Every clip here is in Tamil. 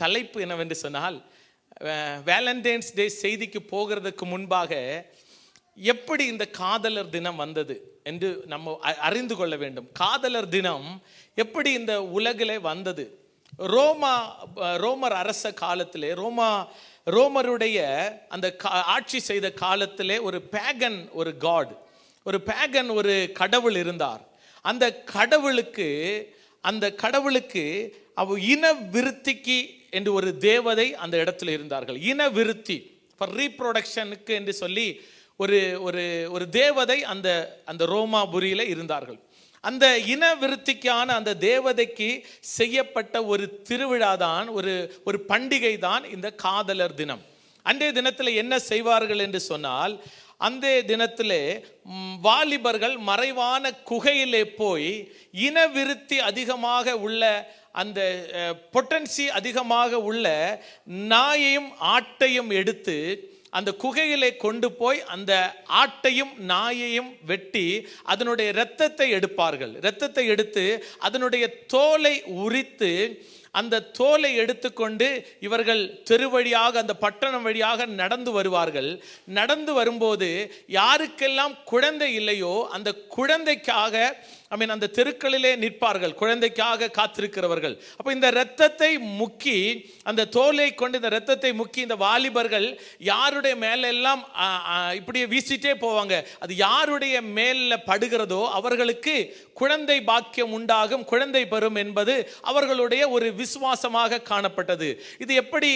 தலைப்பு என்னவென்று சொன்னால், வேலண்டைன்ஸ் டே செய்திக்கு போகிறதுக்கு முன்பாக எப்படி இந்த காதலர் தினம் வந்தது என்று நம்ம அறிந்து கொள்ள வேண்டும். காதலர் தினம் எப்படி இந்த உலகிலே வந்தது? ரோமர் அரச காலத்திலே, ரோமருடைய அந்த ஆட்சி செய்த காலத்திலே ஒரு பேகன், ஒரு பேகன் ஒரு கடவுள் இருந்தார். அந்த கடவுளுக்கு இன விருத்திக்கு என்று ஒரு தேவதை அந்த இடத்துல இருந்தார்கள். இன விருத்தி ஃபார் ரீப்ரொடக்ஷனுக்கு என்று சொல்லி ஒரு தேவதை அந்த ரோமாபுரியில இருந்தார்கள். அந்த இன விருத்திக்கான அந்த தேவதைக்கு செய்யப்பட்ட ஒரு திருவிழா தான், ஒரு பண்டிகை தான் இந்த காதலர் தினம். அன்றைய தினத்தில் என்ன செய்வார்கள் என்று சொன்னால், அந்த தினத்திலே வாலிபர்கள் மறைவான குகையிலே போய் இன விருத்தி அதிகமாக உள்ள, அந்த பொட்டன்சி அதிகமாக உள்ள நாயையும் ஆட்டையும் எடுத்து அந்த குகையிலே கொண்டு போய் அந்த ஆட்டையும் நாயையும் வெட்டி அதனுடைய இரத்தத்தை எடுப்பார்கள். இரத்தத்தை எடுத்து அதனுடைய தோலை உரித்து அந்த தோலை எடுத்துக்கொண்டு இவர்கள் தெரு வழியாக, அந்த பட்டணம் வழியாக நடந்து வருவார்கள். நடந்து வரும்போது யாருக்கெல்லாம் குழந்தை இல்லையோ அந்த குழந்தைக்காக அந்த தெருக்களிலே நிற்பார்கள், குழந்தைக்காக காத்திருக்கிறவர்கள். அப்போ இந்த இரத்தத்தை முக்கி, அந்த தோலை கொண்டு இந்த இரத்தத்தை முக்கி இந்த வாலிபர்கள் யாருடைய மேலெல்லாம் இப்படியே வீசிட்டே போவாங்க. அது யாருடைய மேல படுகிறதோ அவர்களுக்கு குழந்தை பாக்கியம் உண்டாகும், குழந்தை பெறும் என்பது அவர்களுடைய ஒரு விசுவாசமாக காணப்பட்டது. இது எப்படி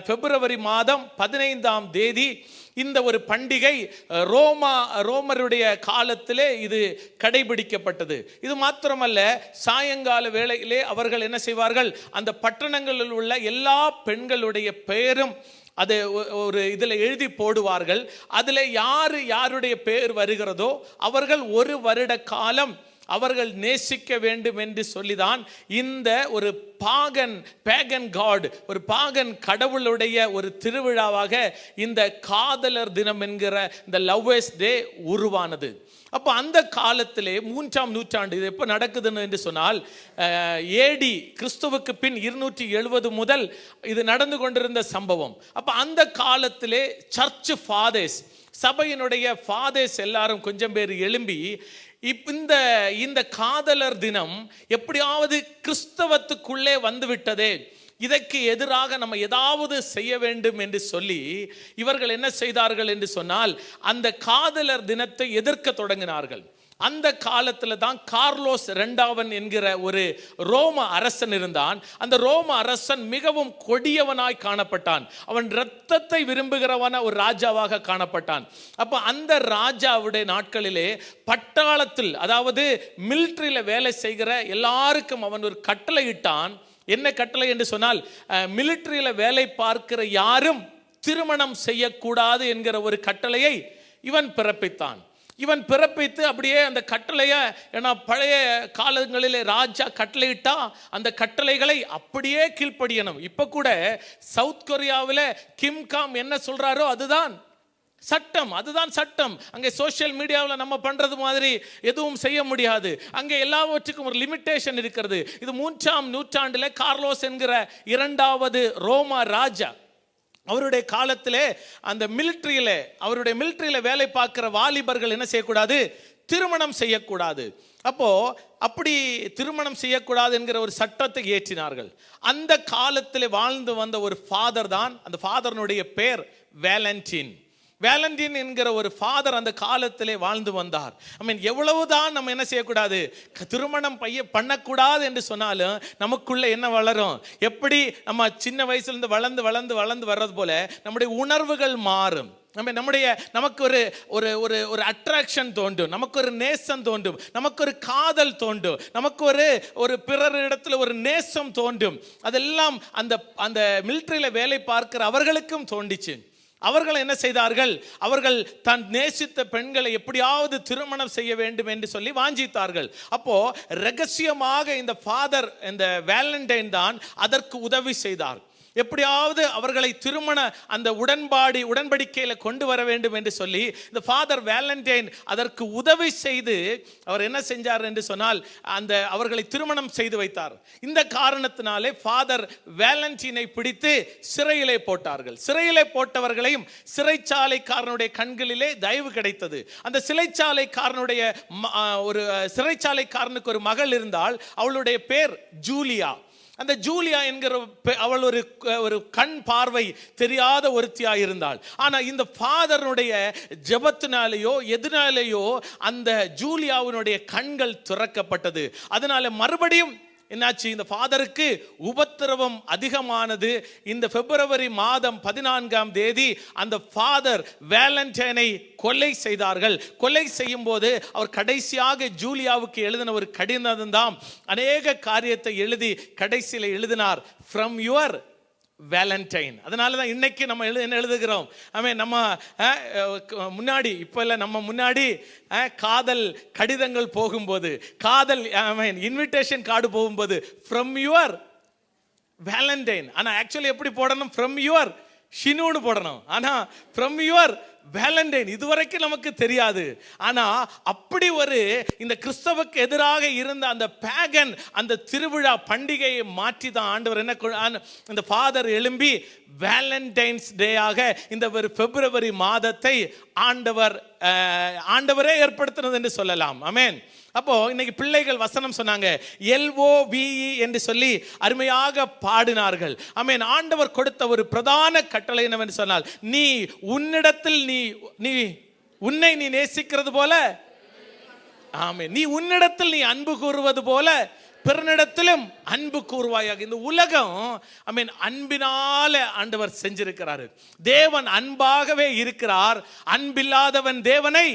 பிப்ரவரி மாதம் 15ஆம் தேதி இந்த ஒரு பண்டிகை ரோமருடைய காலத்திலே இது கடைபிடிக்கப்பட்டது. இது மாத்திரமல்ல, சாயங்கால வேளையிலே அவர்கள் என்ன செய்வார்கள், அந்த பட்டணங்களில் உள்ள எல்லா பெண்களுடைய பெயரும் அதை ஒரு இதில் எழுதி போடுவார்கள். அதில் யாருடைய பெயர் வருகிறதோ அவர்கள் ஒரு வருட காலம் அவர்கள் நேசிக்க வேண்டும் என்று சொல்லிதான் இந்த ஒரு பேகன் காட், ஒரு பாகன் கடவுளுடைய ஒரு திருவிழாவாக இந்த காதலர் தினம் என்கிற இந்த லவ்வர்ஸ் டே உருவானது. அப்போ அந்த காலத்திலே 3ஆம் நூற்றாண்டு, இது எப்போ நடக்குதுன்னு என்று சொன்னால், ஏடி கிறிஸ்துவுக்கு பின் 270 முதல் இது நடந்து கொண்டிருந்த சம்பவம். அப்போ அந்த காலத்திலே சர்ச் ஃபாதர்ஸ், சபையினுடைய ஃபாதர்ஸ் எல்லாரும் கொஞ்சம் பேர் எழும்பி இந்த காதலர் தினம் எப்படியாவது கிறிஸ்தவத்துக்குள்ளே வந்துவிட்டதே, இதற்கு எதிராக நம்ம ஏதாவது செய்ய வேண்டும் என்று சொல்லி இவர்கள் என்ன செய்தார்கள் என்று சொன்னால், அந்த காதலர் தினத்தை எதிர்க்க தொடங்கினார்கள். அந்த காலத்தில் தான் கார்லோஸ் II என்கிற ஒரு ரோம அரசன் இருந்தான். அந்த ரோம அரசன் மிகவும் கொடியவனாய் காணப்பட்டான். அவன் இரத்தத்தை விரும்புகிறவன ஒரு ராஜாவாக காணப்பட்டான். அப்போ அந்த ராஜாவுடைய நாட்களிலே பட்டாளத்தில், அதாவது மிலிட்டரியில் வேலை செய்கிற எல்லாருக்கும் அவன் ஒரு கட்டளை இட்டான். என்ன கட்டளை என்று சொன்னால், மிலிட்டரியில் வேலை பார்க்கிற யாரும் திருமணம் செய்யக்கூடாது என்கிற ஒரு கட்டளையை இவன் பிறப்பித்தான். இவன் பிறப்பித்து அப்படியே அந்த கட்டளையை, ஏன்னா பழைய காலங்களிலே ராஜா கட்டளையிட்டா அந்த கட்டளைகளை அப்படியே கீழ்ப்படியணும். இப்போ கூட சவுத் கொரியாவில் கிம்காம் என்ன சொல்றாரோ அதுதான் சட்டம், அதுதான் சட்டம். அங்கே சோஷியல் மீடியாவில் நம்ம பண்றது மாதிரி எதுவும் செய்ய முடியாது. அங்கே எல்லாவற்றுக்கும் ஒரு லிமிட்டேஷன் இருக்கிறது. இது 3ஆம் நூற்றாண்டில் கார்லோஸ் என்கிற 2வது ரோமா ராஜா, அவருடைய காலத்திலே அந்த மிலிட்டரியில வேலை பார்க்கிற வாலிபர்கள் என்ன செய்யக்கூடாது, திருமணம் செய்யக்கூடாது. அப்படி திருமணம் செய்யக்கூடாது என்கிற ஒரு சட்டத்தை ஏற்றினார்கள். அந்த காலத்தில் வாழ்ந்து வந்த ஒரு ஃபாதர் தான், அந்த ஃபாதர்னுடைய பேர் வேலண்டின் என்கிற ஒரு ஃபாதர் அந்த காலத்திலே வாழ்ந்து வந்தார். எவ்வளவுதான் நம்ம என்ன செய்யக்கூடாது, திருமணம் பண்ணக்கூடாது என்று சொன்னாலும் நமக்குள்ள என்ன வளரும், எப்படி நம்ம சின்ன வயசுலேருந்து வளர்ந்து வர்றது போல நம்முடைய உணர்வுகள் மாறும். நமக்கு ஒரு அட்ராக்ஷன் தோன்றும், நமக்கு ஒரு நேசம் தோன்றும், நமக்கு ஒரு காதல் தோன்றும், நமக்கு ஒரு பிறர் இடத்துல ஒரு நேசம் தோன்றும். அதெல்லாம் அந்த மிலிட்டரியில வேலை பார்க்கிற அவர்களுக்கும் தோண்டிச்சு. அவர்கள் என்ன செய்தார்கள், அவர்கள் தான் நேசித்த பெண்களை எப்படியாவது திருமணம் செய்ய வேண்டும் என்று சொல்லி வாஞ்சித்தார்கள். அப்போ ரகசியமாக இந்த ஃபாதர், இந்த வேலண்டைன் தான் அதற்கு உதவி செய்தார். எப்படியாவது அவர்களை திருமண அந்த உடன்படிக்கையில கொண்டு வர வேண்டும் என்று சொல்லி இந்த ஃபாதர் வேலண்டைன் அதற்கு உதவி செய்து அவர் என்ன செஞ்சார் என்று சொன்னால் அந்த அவர்களை திருமணம் செய்து வைத்தார். இந்த காரணத்தினாலே ஃபாதர் வேலண்டைனை பிடித்து சிறையிலே போட்டார்கள். சிறையிலே போட்டவர்களையும் சிறைச்சாலைக்காரனுடைய கண்களிலே தயவு கிடைத்தது. அந்த சிறைச்சாலைக்காரனுக்கு ஒரு மகள் இருந்தால், அவளுடைய பேர் ஜூலியா. அந்த ஜூலியா என்கிற அவள் ஒரு கண் பார்வை தெரியாத ஒருத்தியா இருந்தாள். ஆனா இந்த ஃபாதருடைய ஜெபத்தினாலேயோ எதனாலேயோ அந்த ஜூலியாவினுடைய கண்கள் திறக்கப்பட்டது. அதனால மறுபடியும் என்னாச்சு, இந்த ஃபாதருக்கு உபத்திரவம் அதிகமானது. இந்த பிப்ரவரி மாதம் 14ஆம் தேதி அந்த ஃபாதர் வேலண்டைனை கொலை செய்தார்கள். கொலை செய்யும் போது அவர் கடைசியாக ஜூலியாவுக்கு எழுதின ஒரு கடிதம் தான் அநேக காரியத்தை எழுதி கடைசியில் எழுதினார், ஃப்ரம் யுவர் வேலண்டைன். அதனால தான் இன்னைக்கு நம்ம என்ன எழுதுகிறோம், நம்ம முன்னாடி இப்போ இல்லை, நம்ம முன்னாடி காதல் கடிதங்கள் போகும்போது, காதல் இன்விடேஷன் கார்டு போகும்போது ஃப்ரம் யுவர் வேலண்டைன். ஆனால் ஆக்சுவலி எப்படி போடணும், ஃப்ரம் யுவர் ஷினூன்னு போடணும். ஆனால் ஃப்ரம் யுவர் வேலண்டைன் இதுவரைக்கும் நமக்கு தெரியாது. ஆனா அப்படி ஒரு இந்த கிறிஸ்தவுக்கு எதிராக இருந்த அந்த பேகன் அந்த திருவிழா பண்டிகையை மாற்றி தான் ஆண்டவர் என்ன இந்த ஃபாதர் எழும்பி வேலண்டைன்ஸ் டே ஆக இந்த ஒரு பிப்ரவரி மாதத்தை ஆண்டவரே ஏற்படுத்தினது என்று சொல்லலாம். ஆமென். அப்போ இன்னைக்கு பிள்ளைகள் வசனம் சொன்னாங்க, LOVE என்று சொல்லி அருமையாக பாடினார்கள். ஆமென். ஆண்டவர் கொடுத்த ஒரு பிரதான கட்டளை என்னவென்று சொன்னால், நீ உன்னிடத்தில் உன்னை நீ நேசிக்கிறது போல, ஆமென், நீ உன்னிடத்தில் நீ அன்பு கூறுவது போல பிறனிடத்திலும் அன்பு கூறுவாயாக. இந்த உலகம் அன்பினால ஆண்டவர் செஞ்சிருக்கிறார். தேவன் அன்பாகவே இருக்கிறார். அன்பில்லாதவன் தேவனை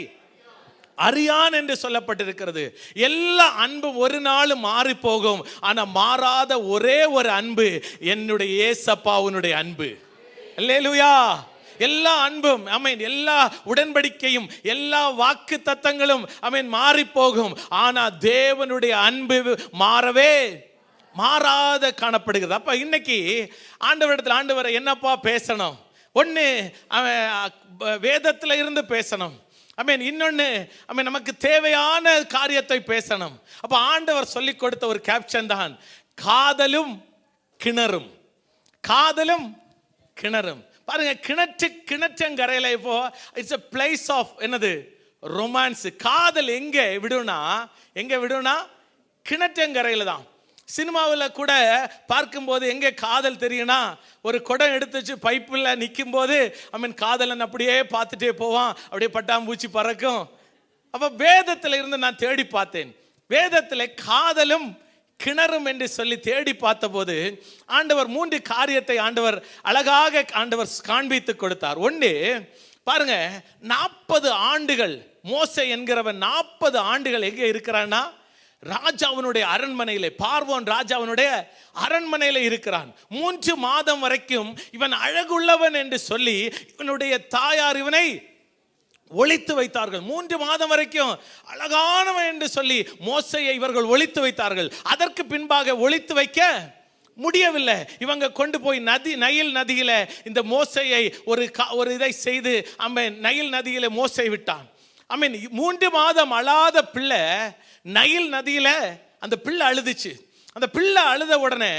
அறியான் என்று சொல்லப்பட்டிருக்கிறது. எல்லா அன்பும் ஒரு நாள் மாறி போகும். ஆனா மாறாத ஒரே ஒரு அன்பு என்னுடைய இயேசப்பாவுடைய அன்பு. அல்லேலூயா. எல்லா அன்பும் எல்லா உடன்படிக்கையும் எல்லா வாக்கு தத்தங்களும் மாறி போகும். ஆனா தேவனுடைய அன்பு மாறாத காணப்படுகிறது. அப்ப இன்னைக்கு ஆண்டவரிடத்தில், ஆண்டவரை என்னப்பா பேசணும், ஒன்னு வேதத்துல இருந்து பேசணும். இன்னொன்னு நமக்கு தேவையான காரியத்தை பேசணும். அப்ப ஆண்டவர் சொல்லிக் கொடுத்த ஒரு கேப்ஷன் தான் காதலும் கிணறும். காதலும் கிணறும். பாருங்க, கிணற்றங்கரையில இப்போ இட்ஸ் a place of என்னது, ரொமான்ஸ். காதல் எங்க விடுனா கிணற்றங்கரையில தான். சினிமாவில் கூட பார்க்கும்போது எங்கே காதல் தெரியும்னா, ஒரு குடம் எடுத்து வச்சு பைப்பில் நிற்கும் போது காதலன் அப்படியே பார்த்துட்டே போவான், அப்படியே பட்டாம்பூச்சி பறக்கும். அப்போ வேதத்தில் இருந்து நான் தேடி பார்த்தேன். வேதத்தில் காதலும் கிணறும் என்று சொல்லி தேடி பார்த்தபோது ஆண்டவர் 3 காரியத்தை அழகாக காண்பித்து கொடுத்தார். ஒன்று பாருங்க, 40 ஆண்டுகள் மோசே என்கிறவன் 40 ஆண்டுகள் எங்கே இருக்கிறான்னா, ராஜாவினுடைய அரண்மனையிலே, பார்வோன் ராஜாவினுடைய அரண்மனையில இருக்கிறான். 3 மாதம் வரைக்கும் இவன் அழகுள்ளவன் என்று சொல்லி இவனுடைய தாயார் இவனை ஒளித்து வைத்தார்கள். 3 மாதம் வரைக்கும் அழகானவன் என்று சொல்லி மோசேயை இவர்கள் ஒளித்து வைத்தார்கள். அதற்கு பின்பாக ஒளித்து வைக்க முடியவில்லை. இவங்க கொண்டு போய் நைல் நதியில இந்த மோசேயை ஒரு இதை செய்து நைல் நதியில மோசே விட்டான். 3 மாதம் அழாத பிள்ளை நைல் நதியில அந்த பிள்ளை அழுதுச்சு. அந்த பிள்ளை அழுத உடனே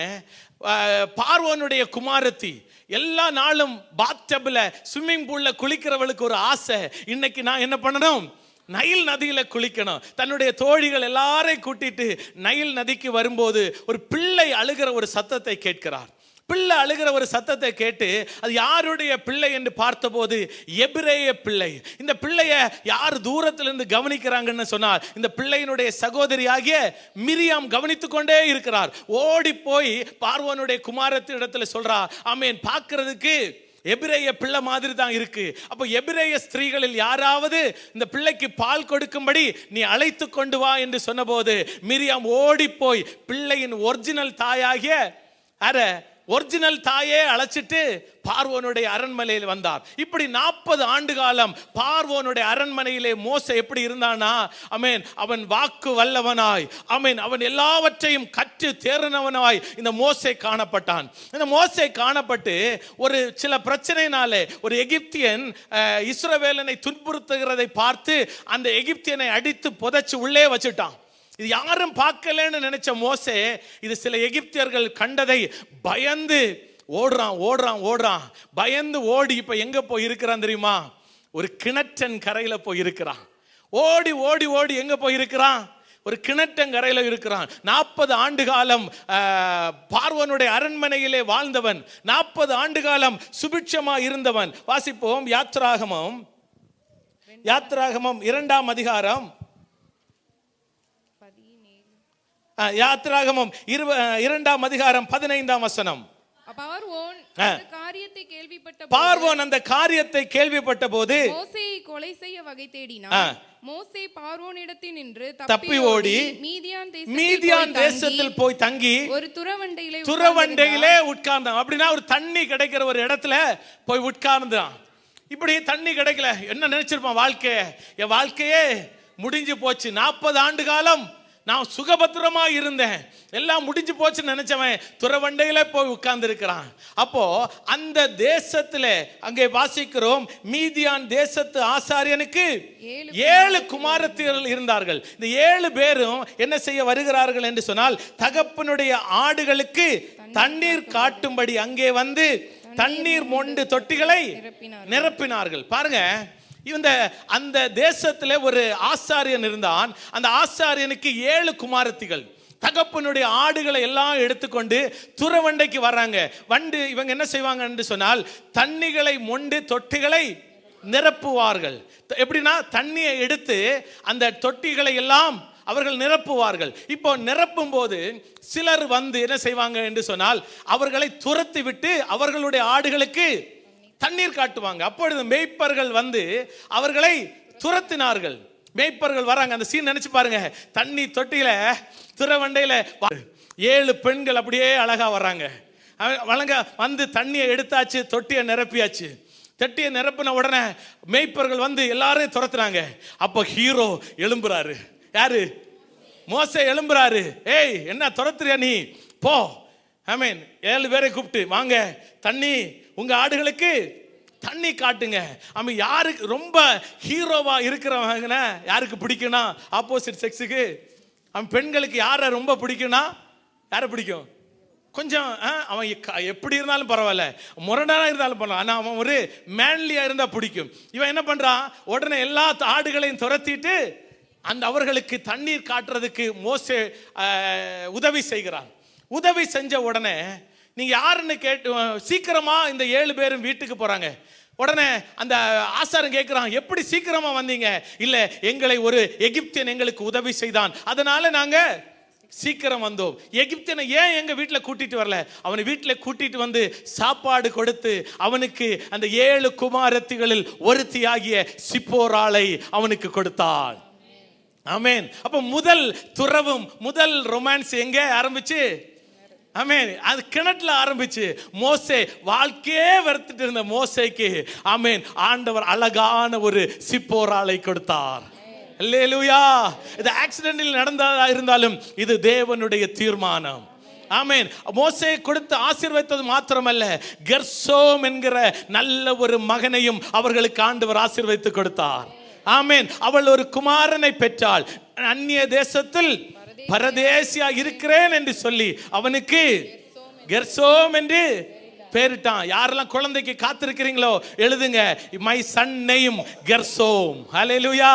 பார்வோனுடைய குமாரத்தி எல்லா நாளும் பாத்டப்ல ஸ்விம்மிங் பூல்ல குளிக்கிறவளுக்கு ஒரு ஆசை, இன்னைக்கு நான் என்ன பண்ணணும், நைல் நதியில குளிக்கணும். தன்னுடைய தோழிகள் எல்லாரையும் கூட்டிட்டு நைல் நதிக்கு வரும்போது ஒரு பிள்ளை அழுகிற ஒரு சத்தத்தை கேட்கிறார். பிள்ளை அழுகிற ஒரு சத்தத்தை கேட்டு அது யாருடைய பிள்ளை என்று பார்த்தபோது எபிரேய பிள்ளை. இந்த பிள்ளைய யார் தூரத்திலிருந்து கவனிக்கிறாங்கன்னு சொன்னால், இந்த பிள்ளையினுடைய சகோதரியாகிய மிரியாம் கவனித்து கொண்டே இருக்கிறார். ஓடி போய் பார்வோனுடைய குமாரத்தின் இடத்துல சொல்றா, ஆமென், பார்க்கிறதுக்கு எபிரேய பிள்ளை மாதிரி தான் இருக்கு. அப்போ எபிரேய ஸ்திரீகளில் யாராவது இந்த பிள்ளைக்கு பால் கொடுக்கும்படி நீ அழைத்து கொண்டு வா என்று சொன்னபோது மிரியாம் ஓடி போய் பிள்ளையின் ஒரிஜினல் தாயாகிய ஒரிஜினல் தாயே அழைச்சிட்டு பார்வோனுடைய அரண்மனையில் வந்தார். இப்படி 40 ஆண்டு காலம் பார்வோனுடைய அரண்மனையிலே மோசே எப்படி இருந்தானா, ஆமென், அவன் வாக்கு வல்லவனாய், ஆமென், அவன் எல்லாவற்றையும் கற்று தேறினவனாய் இந்த மோசே காணப்பட்டான். இந்த மோசே காணப்பட்டு ஒரு சில பிரச்சனையினாலே ஒரு எகிப்தியன் இஸ்ரவேலனை துன்புறுத்துகிறதை பார்த்து அந்த எகிப்தியனை அடித்து புதைச்சு உள்ளே வச்சுட்டான். இது யாரும் பார்க்கலன்னு நினைச்ச மோசே இது சில எகிப்தியர்கள் கண்டதை பயந்து ஓடுறான். பயந்து ஓடி இப்ப எங்க போய் இருக்கிறான் தெரியுமா? ஒரு கிணற்றன் கரையில போய் இருக்கிறான். ஓடி எங்க போய் இருக்கிறான்? ஒரு கிணற்றங்கரையில இருக்கிறான். 40 ஆண்டு காலம் பார்வோனுடைய அரண்மனையிலே வாழ்ந்தவன், 40 ஆண்டு காலம் சுபிட்சமா இருந்தவன். வாசிப்போம் யாத்ராகமம் 2ஆம் அதிகாரம், யாத்ராகமம் 2ஆம் அதிகாரம் 15ஆம் வசனம். பார்வோன் அந்த காரியத்தை கேள்விப்பட்ட போது மோசேயை கொலை செய்ய வகை தேடினான். மோசே பார்வோனிடத்தினின்று தப்பி ஓடி மீதியான் தேசத்தில் போய் தங்கி ஒரு துறவண்டையிலே உட்கார்ந்தான். அப்படின்னா ஒரு தண்ணி கிடைக்கிற ஒரு இடத்துல போய் உட்கார்ந்தான். இப்படி தண்ணி கிடைக்கல, என்ன நினைச்சிருப்பான்? என் வாழ்க்கையே முடிஞ்சு போச்சு, 40 ஆண்டு காலம் நான் சுகபத்திரமா இருந்தேன், எல்லாம் முடிஞ்சு போச்சுன்னு நினைச்சவன் துறவண்டையில போய் உட்கார்ந்து இருக்கிறான். அப்போ அந்த தேசத்துல அங்கே வாசிக்கிறோம், மீதியான் தேசத்து ஆசாரியனுக்கு 7 குமாரத்திகள் இருந்தார்கள். இந்த 7 பேரும் என்ன செய்ய வருகிறார்கள் என்று சொன்னால், தகப்பனுடைய ஆடுகளுக்கு தண்ணீர் காட்டும்படி அங்கே வந்து தண்ணீர் மொண்டு தொட்டிகளை நிரப்பினார்கள். பாருங்க, அந்த தேசத்துல ஒரு ஆசாரியன் இருந்தான். அந்த ஆசாரியனுக்கு 7 குமாரத்திகள். தகப்பனுடைய ஆடுகளை எல்லாம் எடுத்துக்கொண்டு துறவண்டைக்கு வர்றாங்க. இவங்க என்ன செய்வாங்க என்று சொன்னால், தண்ணிகளை மொண்டு தொட்டிகளை நிரப்புவார்கள். எப்படின்னா, தண்ணியை எடுத்து அந்த தொட்டிகளை எல்லாம் அவர்கள் நிரப்புவார்கள். இப்போ நிரப்பும் போது சிலர் வந்து என்ன செய்வாங்க என்று சொன்னால், அவர்களை துரத்தி விட்டு அவர்களுடைய ஆடுகளுக்கு தண்ணீர் காட்டுவாங்க. அப்பொழுது மேய்ப்பர்கள் வந்து அவர்களை துரத்தினார்கள். மேய்ப்பர்கள் வராங்க, அந்த சீன் நினைச்சு பாருங்க. தண்ணி தொட்டியில துறவண்டையில 7 பெண்கள் அப்படியே அழகா வர்றாங்க. வந்து தண்ணியை எடுத்தாச்சு, தொட்டியை நிரப்பியாச்சு. தொட்டியை நிரப்பின உடனே மேய்ப்பர்கள் வந்து எல்லாரையும் துரத்துறாங்க. அப்போ ஹீரோ எழும்புறாரு. யாரு? மோசே எழும்புறாரு. ஏய், என்ன துரத்துறியா நீ? போ. ஆமென். 7 பேரை கூப்பிட்டு, வாங்க, தண்ணி உங்க ஆடுகளுக்கு தண்ணி காட்டுங்க. அவன் யாருக்கு ரொம்ப ஹீரோவா இருக்கிறவங்க யாருக்கு பிடிக்கும்னா, ஆப்போசிட் செக்ஸுக்கு, அவன் பெண்களுக்கு யாரை ரொம்ப பிடிக்கும்னா, யாரை பிடிக்கும்? கொஞ்சம் அவன் எப்படி இருந்தாலும் பரவாயில்ல, முரடாக இருந்தாலும் பரவாயில்ல, ஆனால் அவன் ஒரு மேன்லியா இருந்தால் பிடிக்கும். இவன் என்ன பண்றான்? உடனே எல்லா ஆடுகளையும் துரத்திட்டு அவர்களுக்கு தண்ணீர் காட்டுறதுக்கு மோசே உதவி செய்கிறான். உதவி செஞ்ச உடனே நீங்க யாருன்னு கேட்டு சீக்கிரமா இந்த 7 பேரும் வீட்டுக்கு போறாங்க. உடனே அந்த ஆசாரன் கேட்கிறான், எப்படி சீக்கிரமா வந்தீங்க? இல்ல, எங்களை ஒரு எகிப்தியன் எங்களுக்கு உதவி செய்தான், அதனால நாங்க சீக்கிரம் வந்தோம். எகிப்தியனை ஏன் எங்க வீட்டுல கூட்டிட்டு வரல? அவனை வீட்டுல கூட்டிட்டு வந்து சாப்பாடு கொடுத்து அவனுக்கு அந்த 7 குமாரத்திகளில் ஒருத்தியாகிய சிப்போராளை அவனுக்கு கொடுத்தான். ஆமென். அப்ப முதல் துறவும் முதல் ரொமான்ஸ் எங்க ஆரம்பிச்சு? ஆமென், அது கிணற்றுல ஆரம்பிச்சு. மோசே வாழ்க்கையே வெறுத்துட்டு இருந்த மோசேக்கு ஆமென் ஆண்டவர் அழகான ஒரு சிப்போராளை கொடுத்தார். அல்லேலூயா. இது ஆக்சிடென்டில் நடந்ததா இருந்தாலும் இது தேவனுடைய தீர்மானம். ஆமென். மோசே கொடுத்து ஆசீர்வதித்தது மாத்திரமல்ல, கெர்சோம் என்கிற நல்ல ஒரு மகனையும் அவர்களுக்கு ஆண்டவர் ஆசீர்வதித்து கொடுத்தார். ஆமென். அவள் ஒரு குமாரனை பெற்றாள். அந்நிய தேசத்தில் பரதேசியா இருக்கிறேன் என்று சொல்லி அவனுக்கு கெர்சோம் என்று பேரிட்டான். யாரெல்லாம் குழந்தைக்கு காத்திருக்கிறீங்களோ எழுதுங்க, மை சன் நேம் கெர்சோம். ஹல்லேலூயா.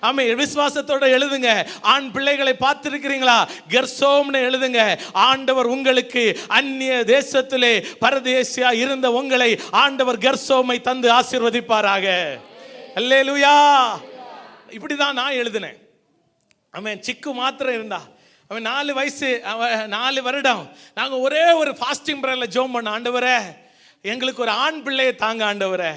ஆமென். விசுவாசத்தோட எழுதுங்க. ஆண் பிள்ளைகளை பார்த்திருக்கிறீங்களா? கெர்சோம்னு எழுதுங்க. ஆண்டவர் உங்களுக்கு அந்நிய தேசத்திலே பரதேசியா இருந்த உங்களை ஆண்டவர் கெர்சோமை தந்து ஆசீர்வதிப்பாராக. அல்லேலூயா. இப்படிதான் நான் எழுதினேன். அவன் சிக்கு மாத்திரம் இருந்தா, அவன் 4 வயசு, 4 வருடம். நாங்கள் ஒரே ஒரு ஃபாஸ்டிங் ப்ரேயர்ல ஜெபம் பண்ண, ஆண்டவரே எங்களுக்கு ஒரு ஆண் பிள்ளையை தாங்க ஆண்டவரே.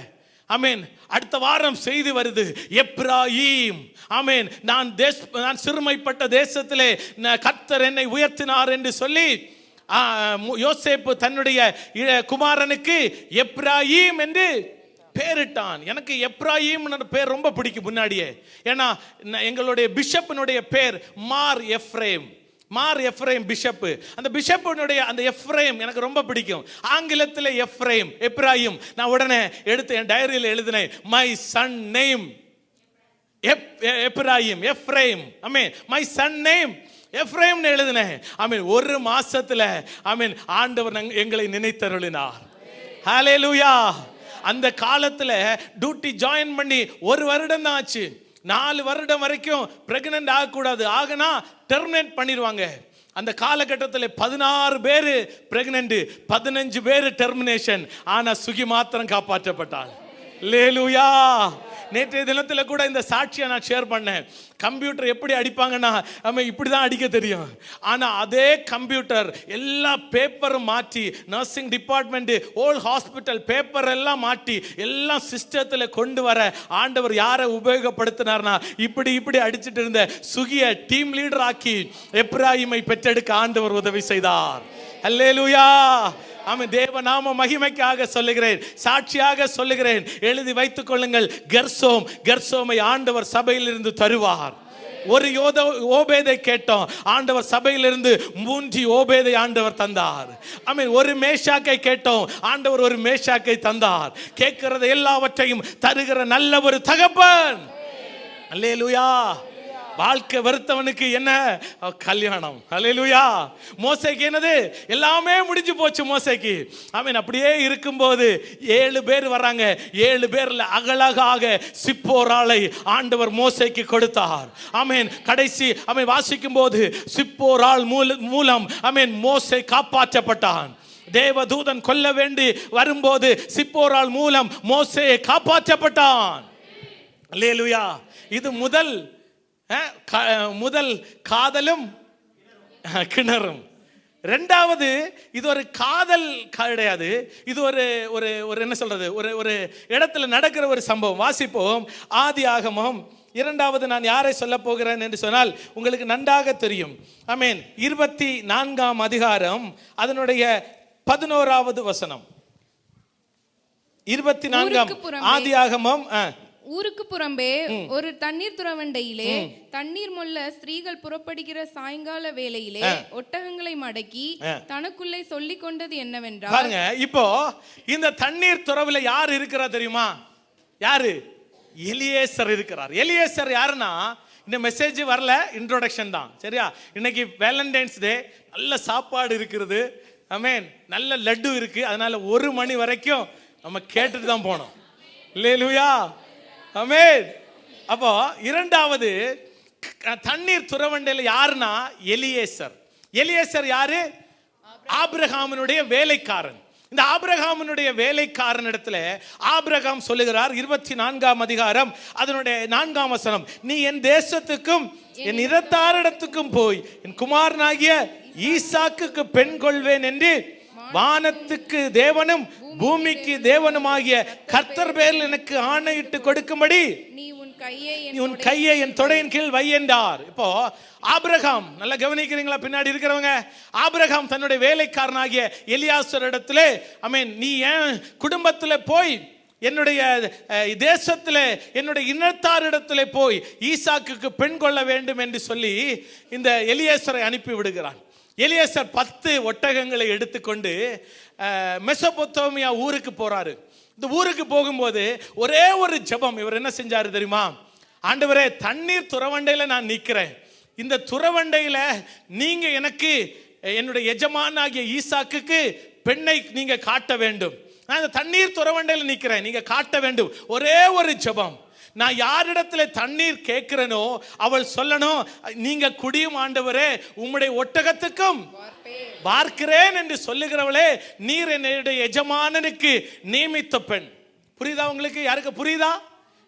ஆமென். அடுத்த வாரம் செய்தி வருது, எப்ராயீம். ஆமென். நான் சிறுமைப்பட்ட தேசத்திலே கர்த்தர் என்னை உயர்த்தினார் என்று சொல்லி யோசேப்பு தன்னுடைய குமாரனுக்கு எப்ராயிம் என்று பேரிட்டான். எனக்கு எப்ராயிம் பேர் ரொம்ப பிடிக்கும் முன்னாடியே. ஏன்னா எங்களுடைய பிஷப்பினுடைய பேர் மார் எஃப்ரேம். மார் எஃப்ரேம் பிஷப். அந்த பிஷப்பினுடைய அந்த எஃப்ரேம் எனக்கு ரொம்ப பிடிக்கும். ஆங்கிலத்தில் எஃப்ரேம், எப்ராயிம். நான் உடனே எடுத்து என் டைரியில் எழுதினேன், my son name Ephraim, Ephrem. Amen. My son name எஃப்ரேம்னு எழுதினேன். ஆமென். ஒரு மாசத்துல ஆமென் ஆண்டவர் எங்களை நினைத்தருளினார். ஹல்லேலூயா. அந்த காலத்துல டியூட்டி ஜாயின் பண்ணி 1 வருடம் தான் ஆச்சு. 4 வருடம் வரைக்கும் பிரெக்னன்ட் ஆகக்கூடாது, ஆகனா டெர்மினேட் பண்ணிடுவாங்க. அந்த காலகட்டத்தில் 16 பேர் பிரெக்னன்ட், 15 பேர் டெர்மினேஷன். ஆனா சுகி மாத்திரம் காப்பாற்றப்பட்டாள். அல்லேலூயா. நேற்றைய தினத்தில் கூட இந்த சாட்சியை நான் ஷேர் பண்ணேன். கம்ப்யூட்டர் எப்படி அடிப்பாங்கன்னா நம்ம இப்படி தான் அடிக்க தெரியும். ஆனால் அதே கம்ப்யூட்டர் எல்லா பேப்பரும் மாற்றி, நர்சிங் டிபார்ட்மெண்ட், ஓல் ஹாஸ்பிட்டல் பேப்பர் எல்லாம் மாற்றி எல்லாம் சிஸ்டத்தில் கொண்டு வர ஆண்டவர் யாரை உபயோகப்படுத்தினார்னா இப்படி அடிச்சுட்டு இருந்த சுகிய டீம் லீடர் ஆக்கி எப்ராயிமை பெற்றெடுக்க ஆண்டவர் உதவி செய்தார். அல்லேலூயா. ஆமென். தேவ நாம மகிமைக்காக சொல்லுகிறேன், சாட்சியாக சொல்லுகிறேன். எழுதி வைத்துக் கொள்ளுங்கள். கெர்சோமை ஆண்டவர் சபையிலிருந்து தருவார். ஒரு ஓபேதை கேட்டோம், ஆண்டவர் சபையிலிருந்து 3 ஓபேதை ஆண்டவர் தந்தார். ஆமென். ஒரு மேஷாக்கை கேட்டோம், ஆண்டவர் ஒரு மேஷாக்கை தந்தார். கேட்கிறது எல்லாவற்றையும் தருகிற நல்ல ஒரு தகப்பன். அல்லேலூயா. வாழ்க்கை வெறுத்தவனுக்கு என்ன கல்யாணம். அல்லேலூயா. மோசேக்கு என்னது? எல்லாமே முடிஞ்சு போச்சு மோசேக்கு. ஆமென். அப்படியே இருக்கும்போது 7 பேர் வராங்க. 7 பேர்ல அழகாக சிப்போராளை ஆண்டவர் மோசேக்கு கொடுத்தார். ஆமென். கடைசி ஆமென் வாசிக்கும் போது சிப்போராள் மூலம் ஆமென் மோசே காப்பாற்றப்பட்டான். தேவதூதன் கொல்ல வேண்டி வரும்போது சிப்போராள் மூலம் மோசே காப்பாற்றப்பட்டான். அல்லேலூயா. இது முதல் காதலும் கிணறும். ரெண்டாவது, இது ஒரு காதல் கிடையாது, இது ஒரு என்ன சொல்றது, ஒரு இடத்துல நடக்கிற ஒரு சம்பவம். வாசிப்போம். ஆதியாகமம் 2வது நான் யாரை சொல்ல போகிறேன் என்று சொன்னால் உங்களுக்கு நன்றாக தெரியும். ஆமென். 24ஆம் அதிகாரம் அதனுடைய 11வது வசனம். 24ஆம் ஆதியாகமம். ஊருக்கு புறம்பே ஒரு தண்ணீர் துறவண்டையிலே தண்ணீர் மொல்ல ஸ்திரீகள் புறப்படுகிற சாயங்கால வேளையிலே ஒட்டகங்களை மடக்கி தனக்குள்ளே சொல்லி கொண்டது என்னவென்றால், பாருங்க, இப்போ இந்த தண்ணீர் துறவுல யார் இருக்கிறா தெரியுமா? யாரு? எலியேசர் இருக்கிறார். எலியேசர் யாருன்னா, இந்த மெசேஜ் வரல, இன்ட்ரோடக்ஷன் தான். சரியா? இன்னைக்கு வேலண்டைன்ஸ் டே, நல்ல சாப்பாடு இருக்கிறது. ஆமென். நல்ல லட்டு இருக்கு. அதனால 1 மணி வரைக்கும் நம்ம கேட்டுட்டு தான் போனோம். அல்லேலூயா. ஆமென். அப்போ 2வது தண்ணீர் துறவண்டையில் யாருன்னா எலியேசர். எலியேசர் யாரு? ஆபிரகாமினுடைய வேலைக்காரன். இந்த ஆபிரகாமினுடைய வேலைக்காரன் இடத்துல ஆபிரகாம் சொல்லுகிறார், 24ஆம் அதிகாரம் அதனுடைய 4ஆம் வசனம், நீ என் தேசத்துக்கும் என் இரத்தாரிடத்துக்கும் போய் என் குமாரனாகிய ஈசாக்குக்கு பெண் கொள்வேன் என்று வானத்துக்கு தேவனும் பூமிக்கு தேவனுமாகிய கர்த்தர் பேரில் எனக்கு ஆணையிட்டு கொடுக்கும்படி நீ உன் கையை என் தொடையின் கீழ் வை என்றார். இப்போ ஆபிரகாம், நல்லா கவனிக்கிறீங்களா பின்னாடி இருக்கிறவங்க? ஆபிரகாம் தன்னுடைய வேலைக்காரனாகிய எலியாசர் இடத்துல, ஆமென், நீ என் குடும்பத்தில் போய் என்னுடைய தேசத்தில் என்னுடைய இனத்தாரிடத்தில் போய் ஈசாக்குக்கு பெண் கொள்ள வேண்டும் என்று சொல்லி இந்த எலியேசரை அனுப்பி விடுகிறான். எலியேசர் 10 ஒட்டகங்களை எடுத்துக்கொண்டு மெசொப்பொத்தேமியா ஊருக்கு போறாரு. இந்த ஊருக்கு போகும்போது ஒரே ஒரு ஜெபம் இவர் என்ன செஞ்சாரு தெரியுமா? ஆண்டவரே, தண்ணீர் துறவண்டையில நான் நிற்கிறேன், இந்த துறவண்டையில நீங்க எனக்கு என்னுடைய எஜமானாகிய ஈசாக்குக்கு பெண்ணை நீங்க காட்ட வேண்டும். நான் இந்த தண்ணீர் துறவண்டையில நிற்கிறேன், நீங்க காட்ட வேண்டும். ஒரே ஒரு ஜெபம். நான் யாரிடத்துல தண்ணீர் கேட்கிறேனோ அவள் சொல்லணும், நீங்க குடியும் ஆண்டவரே, உம்முடைய ஒட்டகத்துக்கும் பார்க்கிறேன் என்று சொல்லுகிறவளே, நீர் என்னுடைய எஜமானனுக்கு நியமித்த பெண். புரியுதா உங்களுக்கு? யாருக்கு புரியுதா?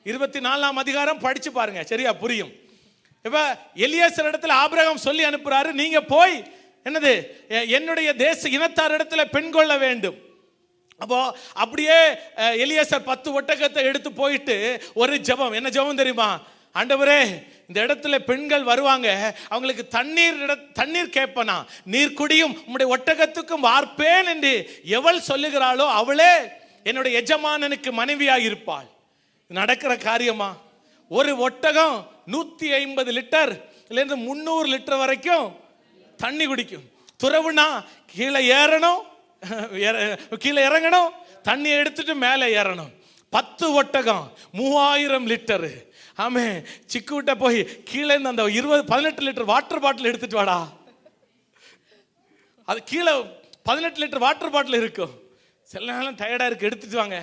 24ஆம் அதிகாரம் படிச்சு பாருங்க, சரியா புரியும். இப்ப எலியேசர் இடத்துல ஆபிரகாம் சொல்லி அனுப்புறாரு, நீங்க போய் என்னது என்னுடைய தேச இனத்தார் இடத்துல பெண் கொள்ள வேண்டும். அப்போ அப்படியே எலியேசர் 10 ஒட்டகத்தை எடுத்து போயிட்டு ஒரு ஜெபம். என்ன ஜெபம் தெரியுமா? ஆண்டவரே இந்த இடத்துல பெண்கள் வருவாங்க, அவங்களுக்கு தண்ணீர் கேட்பனா, நீர் குடியும் உம்முடைய ஒட்டகத்துக்கும் வார்ப்பேன் என்று எவள் சொல்லுகிறாளோ அவளே என்னுடைய எஜமானனுக்கு மனைவியாக இருப்பாள். நடக்கிற காரியமா? ஒரு ஒட்டகம் 150 லிட்டர் இருந்து 300 லிட்டர் வரைக்கும் தண்ணி குடிக்கும். துறவுனா கீழே ஏறணும், கீழே இறங்கணும், தண்ணி எடுத்துட்டு மேலே ஏறணும். 10 ஒட்டகம் 3000 லிட்டரு. ஆமே, சிக்குவிட்ட போய் கீழே இருந்து அந்த 18 லிட்டர் வாட்டர் பாட்டில் எடுத்துட்டு வாடா. அது கீழே 18 லிட்டர் வாட்டர் பாட்டில் இருக்கும். சில நேரம் டயர்டா இருக்கு, எடுத்துட்டு வாங்க.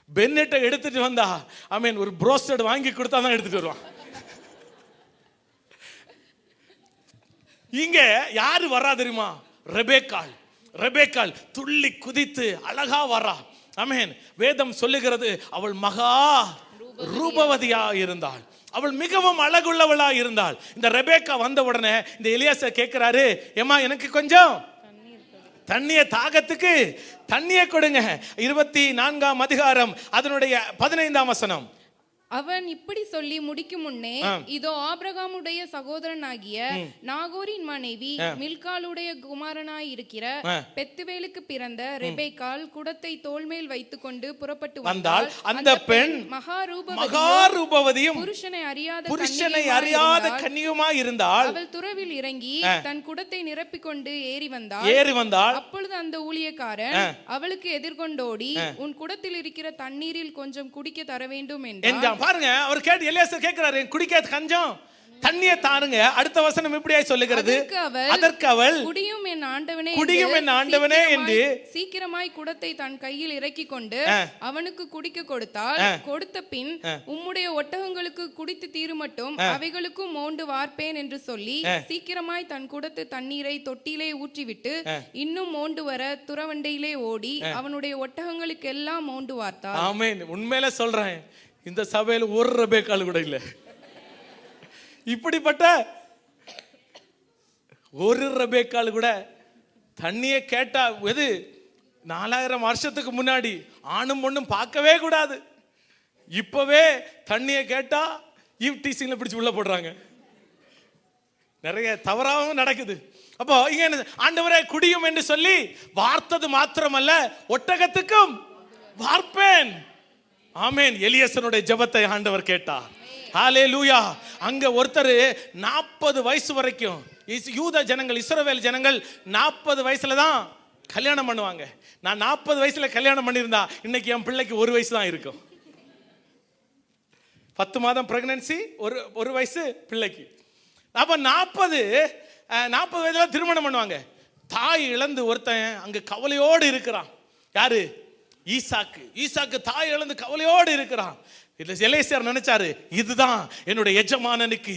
பென்னெட்டை எடுத்துட்டு வந்தா ஆமேன் ஒரு ப்ரோஸ்டட் வாங்கி கொடுத்தா தான் எடுத்துட்டு வருவான். இங்க யாரு வரா தெரியுமா? ரெபேக்காள் துள்ளி குதித்து அழகா வரா. ஆமேன். வேதம் சொல்லுகிறது அவள் மகா ரூபவதியா இருந்தாள், அவள் மிகவும் அழகுள்ளவளா இருந்தாள். இந்த ரெபேக்கா வந்த உடனே இந்த எலியாசர் கேட்கிறாரு, ஏமா எனக்கு கொஞ்சம் தண்ணிய, தாகத்துக்கு தண்ணிய கொடுங்க. 24ஆம் அதிகாரம் அதனுடைய 15ஆம் வசனம். அவன் இப்படி சொல்லி முடிக்கும் முன்னே, இதோ ஆபிரகாமுடைய சகோதரனாகிய நாகோரின் மனைவி மில்காளுடைய குமாரனாய் இருக்கிற பெத்துவேலுக்கு பிறந்த ரெபேக்காள் குடத்தை தோள்மேல் வைத்துக் கொண்டு புறப்பட்டு வந்தாள். அந்த பெண் மகாரூபவதியும் புருஷனை அறியாத கன்னியுமாய் இருந்தாள். அவள் துறவில் இறங்கி தன் குடத்தை நிரப்பிக்கொண்டு ஏறி வந்தாள். அப்பொழுது அந்த ஊழியக்காரன் அவளுக்கு எதிர்கொண்டோடி, உன் குடத்தில் இருக்கிற தண்ணீரில் கொஞ்சம் குடிக்க தர வேண்டும் என்றான். பாருங்க, அவர் கேட்டு எலியாசர் கேட்கிறாரு, குடிக்க கஞ்சம் தண்ணியை தாருங்க. அடுத்த வசனம் இப்படியாய் சொல்லுகிறது, அதற்கு அவள் குடியும் என் ஆண்டவனே என்று சீக்கிரமாய் குடத்தை தன் கையில் இறக்கி கொண்டு அவனுக்கு குடிக்க கொடுத்தாள். கொடுத்த பின், உம்முடைய ஒட்டகங்களுக்கு குடித்து தீருமட்டும் அவைகளுக்கும் மோண்டு வார்ப்பேன் என்று சொல்லி சீக்கிரமாய் தன் குடத்து தண்ணீரை தொட்டிலே ஊற்றிவிட்டு இன்னும் மோண்டு வர துறவண்டையிலே ஓடி அவனுடைய ஒட்டகங்களுக்கு எல்லாம் மோண்டு வார்த்தாள். ஆமென். உண்மையில சொல்றேன், இந்த சபையில் ஒரு ரெபேக்காள் கூட இல்லை. இப்படிப்பட்ட ஒரு ரெபேக்காள் கூட தண்ணியை கேட்டா, எது 4000 வருஷத்துக்கு முன்னாடி ஆணும் பொண்ணும் பார்க்கவே கூடாது. இப்பவே தண்ணியை கேட்டா ஈவ்டீசிங்ல பிடிச்சு உள்ள போடுறாங்க. நிறைய தவறாகவும் நடக்குது. அப்போ இங்க ஆண்டவரே குடியும் என்று சொல்லி வார்த்தது மாத்திரமல்ல, ஒட்டகத்துக்கும் வார்ப்பேன். ஆமென். எலியாசனுடைய ஜெபத்தை ஆண்டவர் கேட்டார். ஹல்லேலூயா. அங்க ஒருத்தர் 40 வயசு வரைக்கும், யூத ஜனங்கள், இஸ்ரவேல் ஜனங்கள் 40 வயசுல தான் கல்யாணம் பண்ணுவாங்க. நான் 40 வயசுல கல்யாணம் பண்ணியிருந்தா இன்னைக்கு என் பிள்ளைக்கு 1 வயசு தான் இருக்கும். 10 மாதம் பிரெக்னன்சி, ஒரு வயசு பிள்ளைக்கு. அப்ப 40 வயசுல திருமணம் பண்ணுவாங்க. தாய் இழந்து ஒருத்தன் அங்க கவலையோடு இருக்கிறான். யாரு? ஈசாக்கு தாய் இழந்து கவலையோடு இருக்கிறான். எலியாசர் நினைச்சாரு, இதுதான் என்னுடைய எஜமானனுக்கு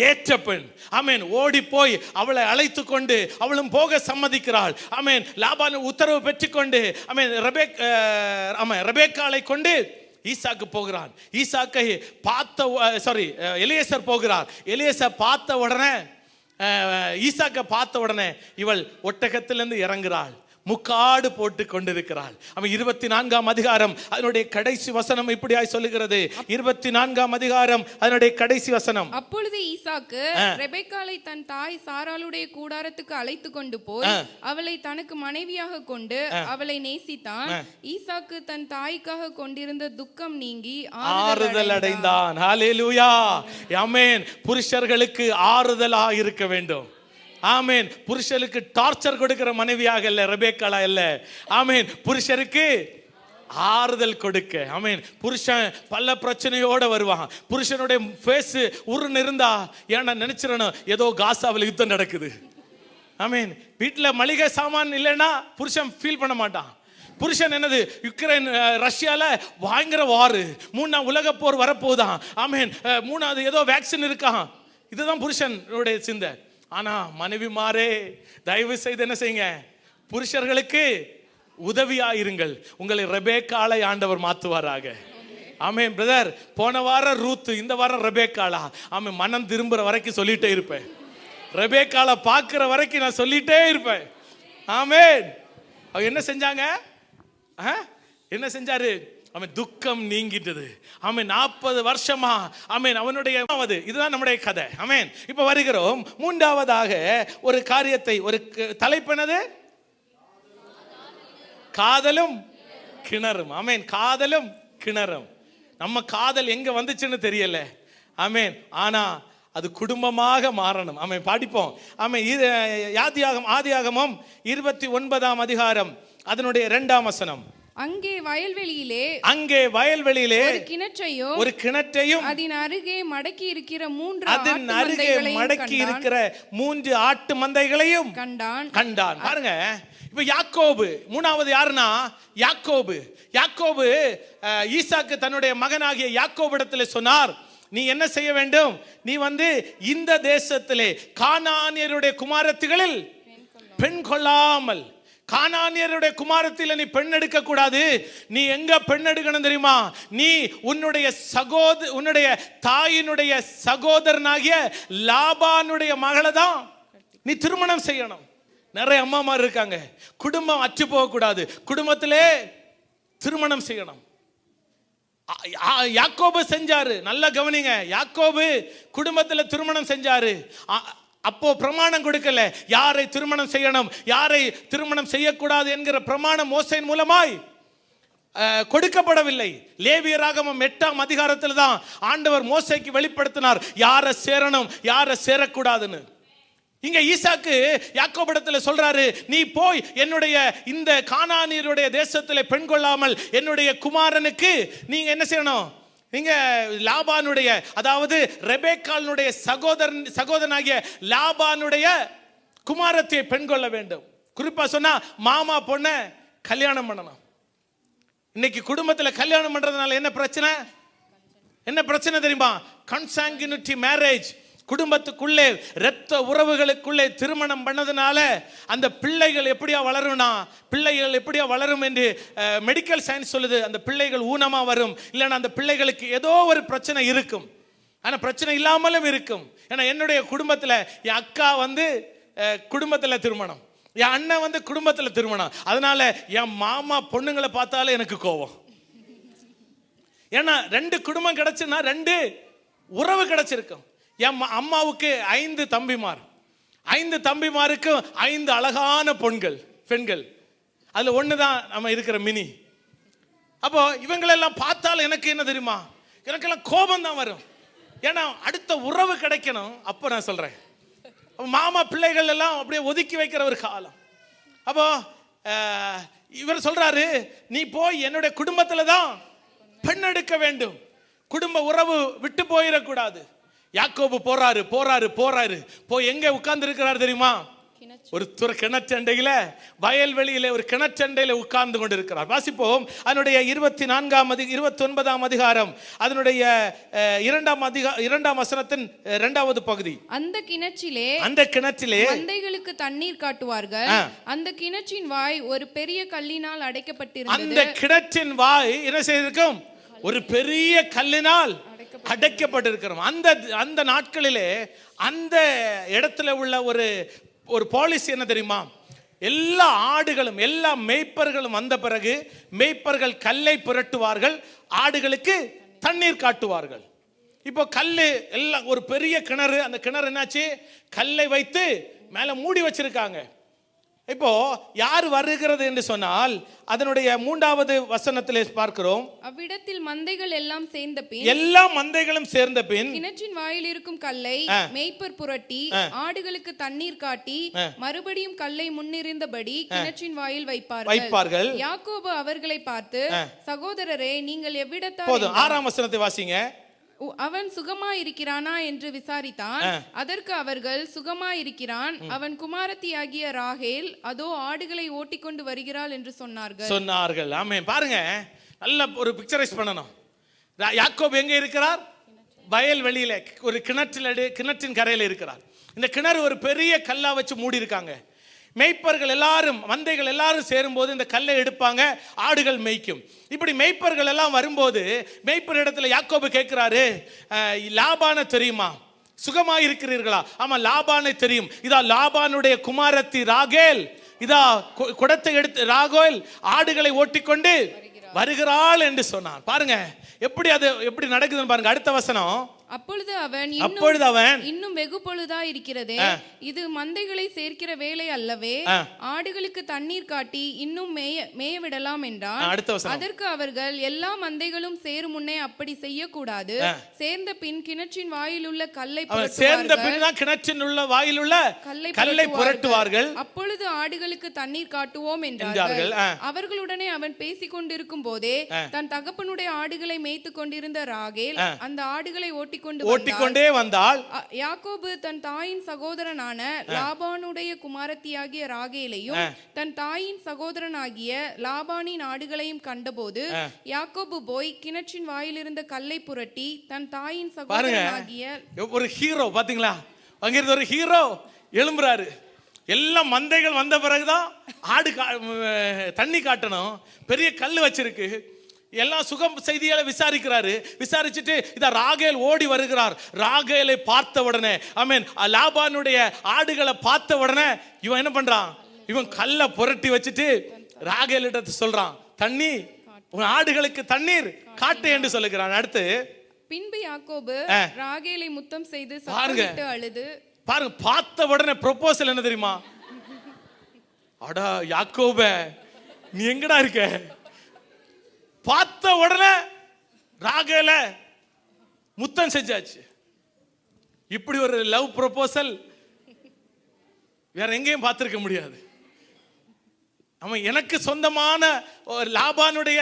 ஏற்ற பெண். ஆமென். ஓடி போய் அவளை அழைத்து கொண்டு அவளும் போக சம்மதிக்கிறாள். ஆமென். லாபான் உத்தரவு பெற்றுக்கொண்டு ரெபேக்காளை கொண்டு ஈசாக்கு போகிறான். ஈசாக்கை எலியாசர் போகிறார். எலியாசர் பார்த்த உடனே, ஈசாக்கை பார்த்த உடனே இவள் ஒட்டகத்திலிருந்து இறங்குறாள், முக்காடு போட்டு கொண்டிருக்கிறாள். அவன் 24ஆம் அதிகாரம் அதனுடைய கடைசி வசனம் இப்படியாய் சொல்லுகிறது. 24ஆம் அதிகாரம் அதனுடைய கடைசி வசனம். அப்பொழுது ஈசாக்கு ரெபெக்காளை தன் தாய் சாராளுடைய கூடாரத்துக்கு அழைத்து கொண்டு போய் அவளை தனக்கு மனைவியாக கொண்டு அவளை நேசித்தான். ஈசாக்கு தன் தாய்க்காக கொண்டிருந்த துக்கம் நீங்கி ஆறுதல் அடைந்தான். ஹல்லேலூயா. ஆமென். புருஷர்களுக்கு ஆறுதலா இருக்க வேண்டும். ஆமென். புருஷனுக்கு டார்ச்சர் கொடுக்கிற மனைவியாக இல்ல, ரெபேக்காளா இல்ல. ஆமென். புருஷருக்கு ஆறுதல் கொடுக்க. ஆமென். புருஷன் பல பிரச்சனையோட வருவான். புருஷனுடைய ஃபேஸ் உருன்னு இருந்தா ஏன்னா நினைச்சிடணும் ஏதோ காசாவில் யுத்தம் நடக்குது. ஆமென். வீட்டுல மளிகை சாமான் இல்லைன்னா புருஷன் ஃபீல் பண்ண மாட்டான். புருஷன் என்னது, யுக்ரைன் ரஷ்யால பயங்கர வார், 3ஆம் உலக போர் வரப்போதான். ஆமென். 3வது ஏதோ வேக்சின் இருக்கான். இதுதான் புருஷனுடைய சிந்தை. ஆனா மனைவி மாறே, தயவு செய்து என்ன செய்யுங்க, புருஷர்களுக்கு உதவியாயிருங்கள். உங்களை ரெபேக்காளை ஆண்டவர் மாத்துவாராக. ஆமென். பிரதர், போன வாரம் ரூத், இந்த வாரம் ரெபேக்காளா. ஆமென். மனம் திரும்புற வரைக்கும் சொல்லிட்டே இருப்பேன். ரெபேக்காளை பார்க்கிற வரைக்கும் நான் சொல்லிட்டே இருப்பேன். ஆமென். அவங்க என்ன செஞ்சாங்க? என்ன செஞ்சாரு? அவன் துக்கம் நீங்கிட்டது. அவன் 40 வருஷமா அவனுடைய இதுதான் நம்முடைய கதை. ஆமென். இப்ப வருகிறோம் மூன்றாவதாக ஒரு காரியத்தை, ஒரு தலைப்பினது காதலும் கிணறும். ஆமென். காதலும் கிணறும். நம்ம காதல் எங்க வந்துச்சுன்னு தெரியல. ஆமென். ஆனா அது குடும்பமாக மாறணும். ஆமென். படிப்போம். ஆமென். ஆதியாகமம் 29ஆம் அதிகாரம் அதனுடைய 2ஆம் வசனம். அங்கே வயல்வெளியிலே ஒரு கிணற்றையும் அதன் அருகே மடக்கி இருக்கிற 3 ஆட்டு மந்தைகளையும் கண்டான். பாருங்க, இப்ப யாக்கோபு மூணாவது யாருன்னா யாக்கோபு ஈசாக்கு தன்னுடைய மகனாகிய யாக்கோபிடத்தில் சொன்னார், நீ என்ன செய்ய வேண்டும், நீ இந்த தேசத்திலே கானானியருடைய குமாரத்திகளில் பெண் கொள்ளாமல், கானானியருடைய குமாரத்தில நீ பெண் எடுக்க கூடாது. நீ எங்க பெண் எடுக்கணும் தெரியுமா? நீ உன்னுடைய தாயினுடைய சகோதரனாகிய லாபானுடைய மகளை தான் நீ திருமணம் செய்யணும். நிறைய அம்மாமார் இருக்காங்க, குடும்பம் அற்று போக கூடாது, குடும்பத்திலே திருமணம் செய்யணும். யாக்கோபு செஞ்சாரு. நல்லா கவனிங்க, யாக்கோபு குடும்பத்துல திருமணம் செஞ்சாரு. அப்போ பிரமாணம் கொடுக்கல, யாரை திருமணம் செய்யணும் யாரை திருமணம் செய்யக்கூடாது என்கிற பிரமாணம் மோசேயின் மூலமாய் கொடுக்கப்படவில்லை. லேவியராகமம் 8ஆம் அதிகாரத்தில் தான் ஆண்டவர் மோசேக்கு வெளிப்படுத்தினார் யாரை சேரணும் யாரை சேரக்கூடாதுன்னு. இங்க ஈசாக்கு யாக்கோபிடத்தில் சொல்றாரு, நீ போய் என்னுடைய இந்த கானானியருடைய தேசத்திலே பெண் கொள்ளாமல் என்னுடைய குமாரனுக்கு நீங்க என்ன செய்யணும், நீங்க லாபானுடைய, அதாவது ரெபேக்காளுடைய சகோதரனாகிய லாபானுடைய குமாரத்தை பெண் கொள்ள வேண்டும். குறிப்பா சொன்னா மாமா பொண்ண கல்யாணம் பண்ணணும். இன்னைக்கு குடும்பத்துல கல்யாணம் பண்றதுனால என்ன பிரச்சனை தெரியுமா? கன்சாங்குனிட்டி மேரேஜ். குடும்பத்துக்குள்ளே இரத்த உறவுகளுக்குள்ளே திருமணம் பண்ணதுனால அந்த பிள்ளைகள் எப்படியா வளரும் என்று மெடிக்கல் சயின்ஸ் சொல்லுது. அந்த பிள்ளைகள் ஊனமா வரும், இல்லைன்னா அந்த பிள்ளைகளுக்கு ஏதோ ஒரு பிரச்சனை இருக்கும். ஆனா பிரச்சனை இல்லாமலும் இருக்கும். ஏன்னா என்னுடைய குடும்பத்துல என் அக்கா குடும்பத்துல திருமணம், என் அண்ணன் குடும்பத்துல திருமணம். அதனால என் மாமா பொண்ணுங்களை பார்த்தாலே எனக்கு கோபம். ஏன்னா 2 குடும்பம் கிடைச்சுன்னா 2 உறவு கிடைச்சிருக்கும். என் அம்மாவுக்கு 5 தம்பிமார், 5 தம்பிமாருக்கு 5 அழகான பெண்கள். அதுல ஒண்ணுதான் நம்ம இருக்கிற மினி. அப்போ இவங்களெல்லாம் பார்த்தால் எனக்கு என்ன தெரியுமா, எனக்கெல்லாம் கோபம் தான் வரும். ஏன்னா அடுத்த உறவு கிடைக்கணும். அப்போ நான் சொல்றேன், மாமா பிள்ளைகள் எல்லாம் அப்படியே ஒதுக்கி வைக்கிற ஒரு காலம். அப்போ இவர் சொல்றாரு, நீ போய் என்னுடைய குடும்பத்துல தான் பெண் எடுக்க வேண்டும், குடும்ப உறவு விட்டு போயிடக்கூடாது. யாக்கோபு போறாரு. போய் எங்க உட்கார்ந்து இருக்கிறார் தெரியுமா? ஒரு கிணற்றண்டையில, வயல்வெளியில ஒரு கிணற்றண்டையில உட்கார்ந்து கொண்டு இருக்கிறார். வாசிப்போம் அதனுடைய 29ஆம் அதிகாரம் அதனுடைய 2ஆம் வசனத்தின் 2வது பகுதி. அந்த கிணற்றிலே மந்தைகளுக்கு தண்ணீர் காட்டுவார்கள். அந்த கிணற்றின் வாய் ஒரு பெரிய கல்லினால் அடைக்கப்பட்டிருந்தது. அந்த கிணற்றின் வாய் என்ன செய்திருக்கும்? ஒரு பெரிய கல்லினால் அடைக்கப்பட்டிருக்கிறோம். அந்த நாட்களிலே அந்த இடத்துல உள்ள ஒரு பாலிசி என்ன தெரியுமா? எல்லா ஆடுகளும் எல்லா மேய்ப்பர்களும் வந்த பிறகு மேய்ப்பர்கள் கல்லை புரட்டுவார்கள், ஆடுகளுக்கு தண்ணீர் காட்டுவார்கள். இப்போ கல்லு எல்லாம் ஒரு பெரிய கிணறு. அந்த கிணறு என்னாச்சு? கல்லை வைத்து மேல மூடி வச்சிருக்காங்க. இப்போ யார் வருகிறது என்று சொன்னால் அதனுடைய 3வது வசனத்திலே பார்க்கிறோம், அவ்விடத்தில் மந்தைகள் எல்லாம் சேர்ந்த பின், எல்லா மந்தைகளும் சேர்ந்த பின் கிணற்றின் வாயில் இருக்கும் கல்லை மேய்ப்பர் புரட்டி ஆடுகளுக்கு தண்ணீர் காட்டி மறுபடியும் கல்லை முன்னிருந்தபடி கிணற்றின் வாயில் வைப்பார்கள். யாக்கோபு அவர்களை பார்த்து, சகோதரரே, நீங்கள் எவ்விடத்தார்? போதும். 6ஆம் வசனத்தை வாசிங்க. அவன் சுகமாயிருக்கிறானா என்று விசாரித்தான். அதற்கு அவர்கள், சுகமாயிருக்கிறான், அவன் குமாரத்தியாகிய ராகேல் அதோ ஆடுகளை ஓட்டிக்கொண்டு வருகிறாள் என்று சொன்னார்கள். ஆமென். பாருங்க, நல்ல ஒரு பிக்சரைஸ் பண்ணணும். யாக்கோபு எங்க இருக்கிறார்? வயல்வெளியில ஒரு கிணற்றின் கரையில் இருக்கிறார். இந்த கிணறு ஒரு பெரிய கல்லா வச்சு மூடி இருக்காங்க. மேய்ப்பர்கள் எல்லாரும், மந்தைகள் எல்லாரும் சேரும்போது இந்த கல்லை எடுப்பாங்க, ஆடுகள் மேய்க்கும். இப்படி மேய்ப்பர்கள் எல்லாம் வரும்போது மேய்ப்பர் இடத்துல யாக்கோபு கேட்கிறாரு, லாபானை தெரியுமா? சுகமாக இருக்கிறீர்களா? ஆமா, லாபானை தெரியும். இதா லாபானுடைய குமாரத்தி ராகேல், இதா குடத்தை எடுத்து ராகேல் ஆடுகளை ஓட்டிக்கொண்டு வருகிறாள் என்று சொன்னான். பாருங்க எப்படி நடக்குதுன்னு பாருங்க. அடுத்த வசனம். அப்பொழுது அவன் இன்னும் வெகு பொழுதா இருக்கிறதே, இது மந்தைகளை சேர்க்கிற வேலை அல்லவே, ஆடுகளுக்கு தண்ணீர் காட்டி இன்னும் மேய விடலாம் என்றான். அதற்கு அவர்கள், எல்லா மந்தைகளும் சேரும் முன்னே அப்படி செய்யக்கூடாது, சேர்ந்த பின் கிணற்றின் வாயில் உள்ள கல்லை புரட்டுவார்கள், அப்பொழுது ஆடுகளுக்கு தண்ணீர் காட்டுவோம் என்றார்கள். அவர்களுடனே அவன் பேசிக் கொண்டிருக்கும் போதே தன் தகப்பனுடைய ஆடுகளை மேய்த்து கொண்டிருந்த ராகேல் அந்த ஆடுகளை ஓட்டிக்கொண்டே வந்தாள். யாக்கோபு தன் தாயின் சகோதரனான லாபானுடைய குமாரத்தியாகிய ராகேலையும் தன் தாயின் சகோதரனாகிய லாபானின் ஆடுகளையும் கண்டபோது யாக்கோபு போய் கிணற்றின் வாயில் இருந்த கல்லை புரட்டி தன் தாயின் சகோதரனாகிய ஒரு ஹீரோ பாத்தீங்களா, அங்கிருந்து ஒரு ஹீரோ எழும்புறாரு. எல்லாம் மந்தைகள் வந்த பிறகுதான் ஆடு தண்ணி காட்டணும், பெரிய கல் வச்சிருக்கு. எல்லாம் சுகம் செய்தியால விசாரிக்கிறாரு. விசாரிச்சுட்டு இத ராகேல் ஓடி வருகிறார். ராகேலை பார்த்த உடனே லாபானுடைய ஆடுகளை பார்த்த உடனே இவன் என்ன பண்றான், இவன் கல்லை புரட்டி வச்சுட்டு ராகேலிட்ட சொல்றான், தண்ணி உன் ஆடுகளுக்கு தண்ணீர் காட்டு என்று சொல்லுகிறான். அடுத்து பின்பு யாக்கோபு ராகேலை முத்தம் செய்து சத்தமிட்டு அழுது. பாருங்க, பார்த்த உடனே ப்ரொபோசல் என்ன தெரியுமா? அடா யாக்கோபே, நீ எங்கடா இருக்க? பார்த்த உடனே ராகேல முத்தம் செஞ்சாச்சு. இப்படி ஒரு லவ் ப்ரொபோசல் வேற எங்கேயும் பார்த்திருக்க முடியாது. அவன் எனக்கு சொந்தமான லாபானுடைய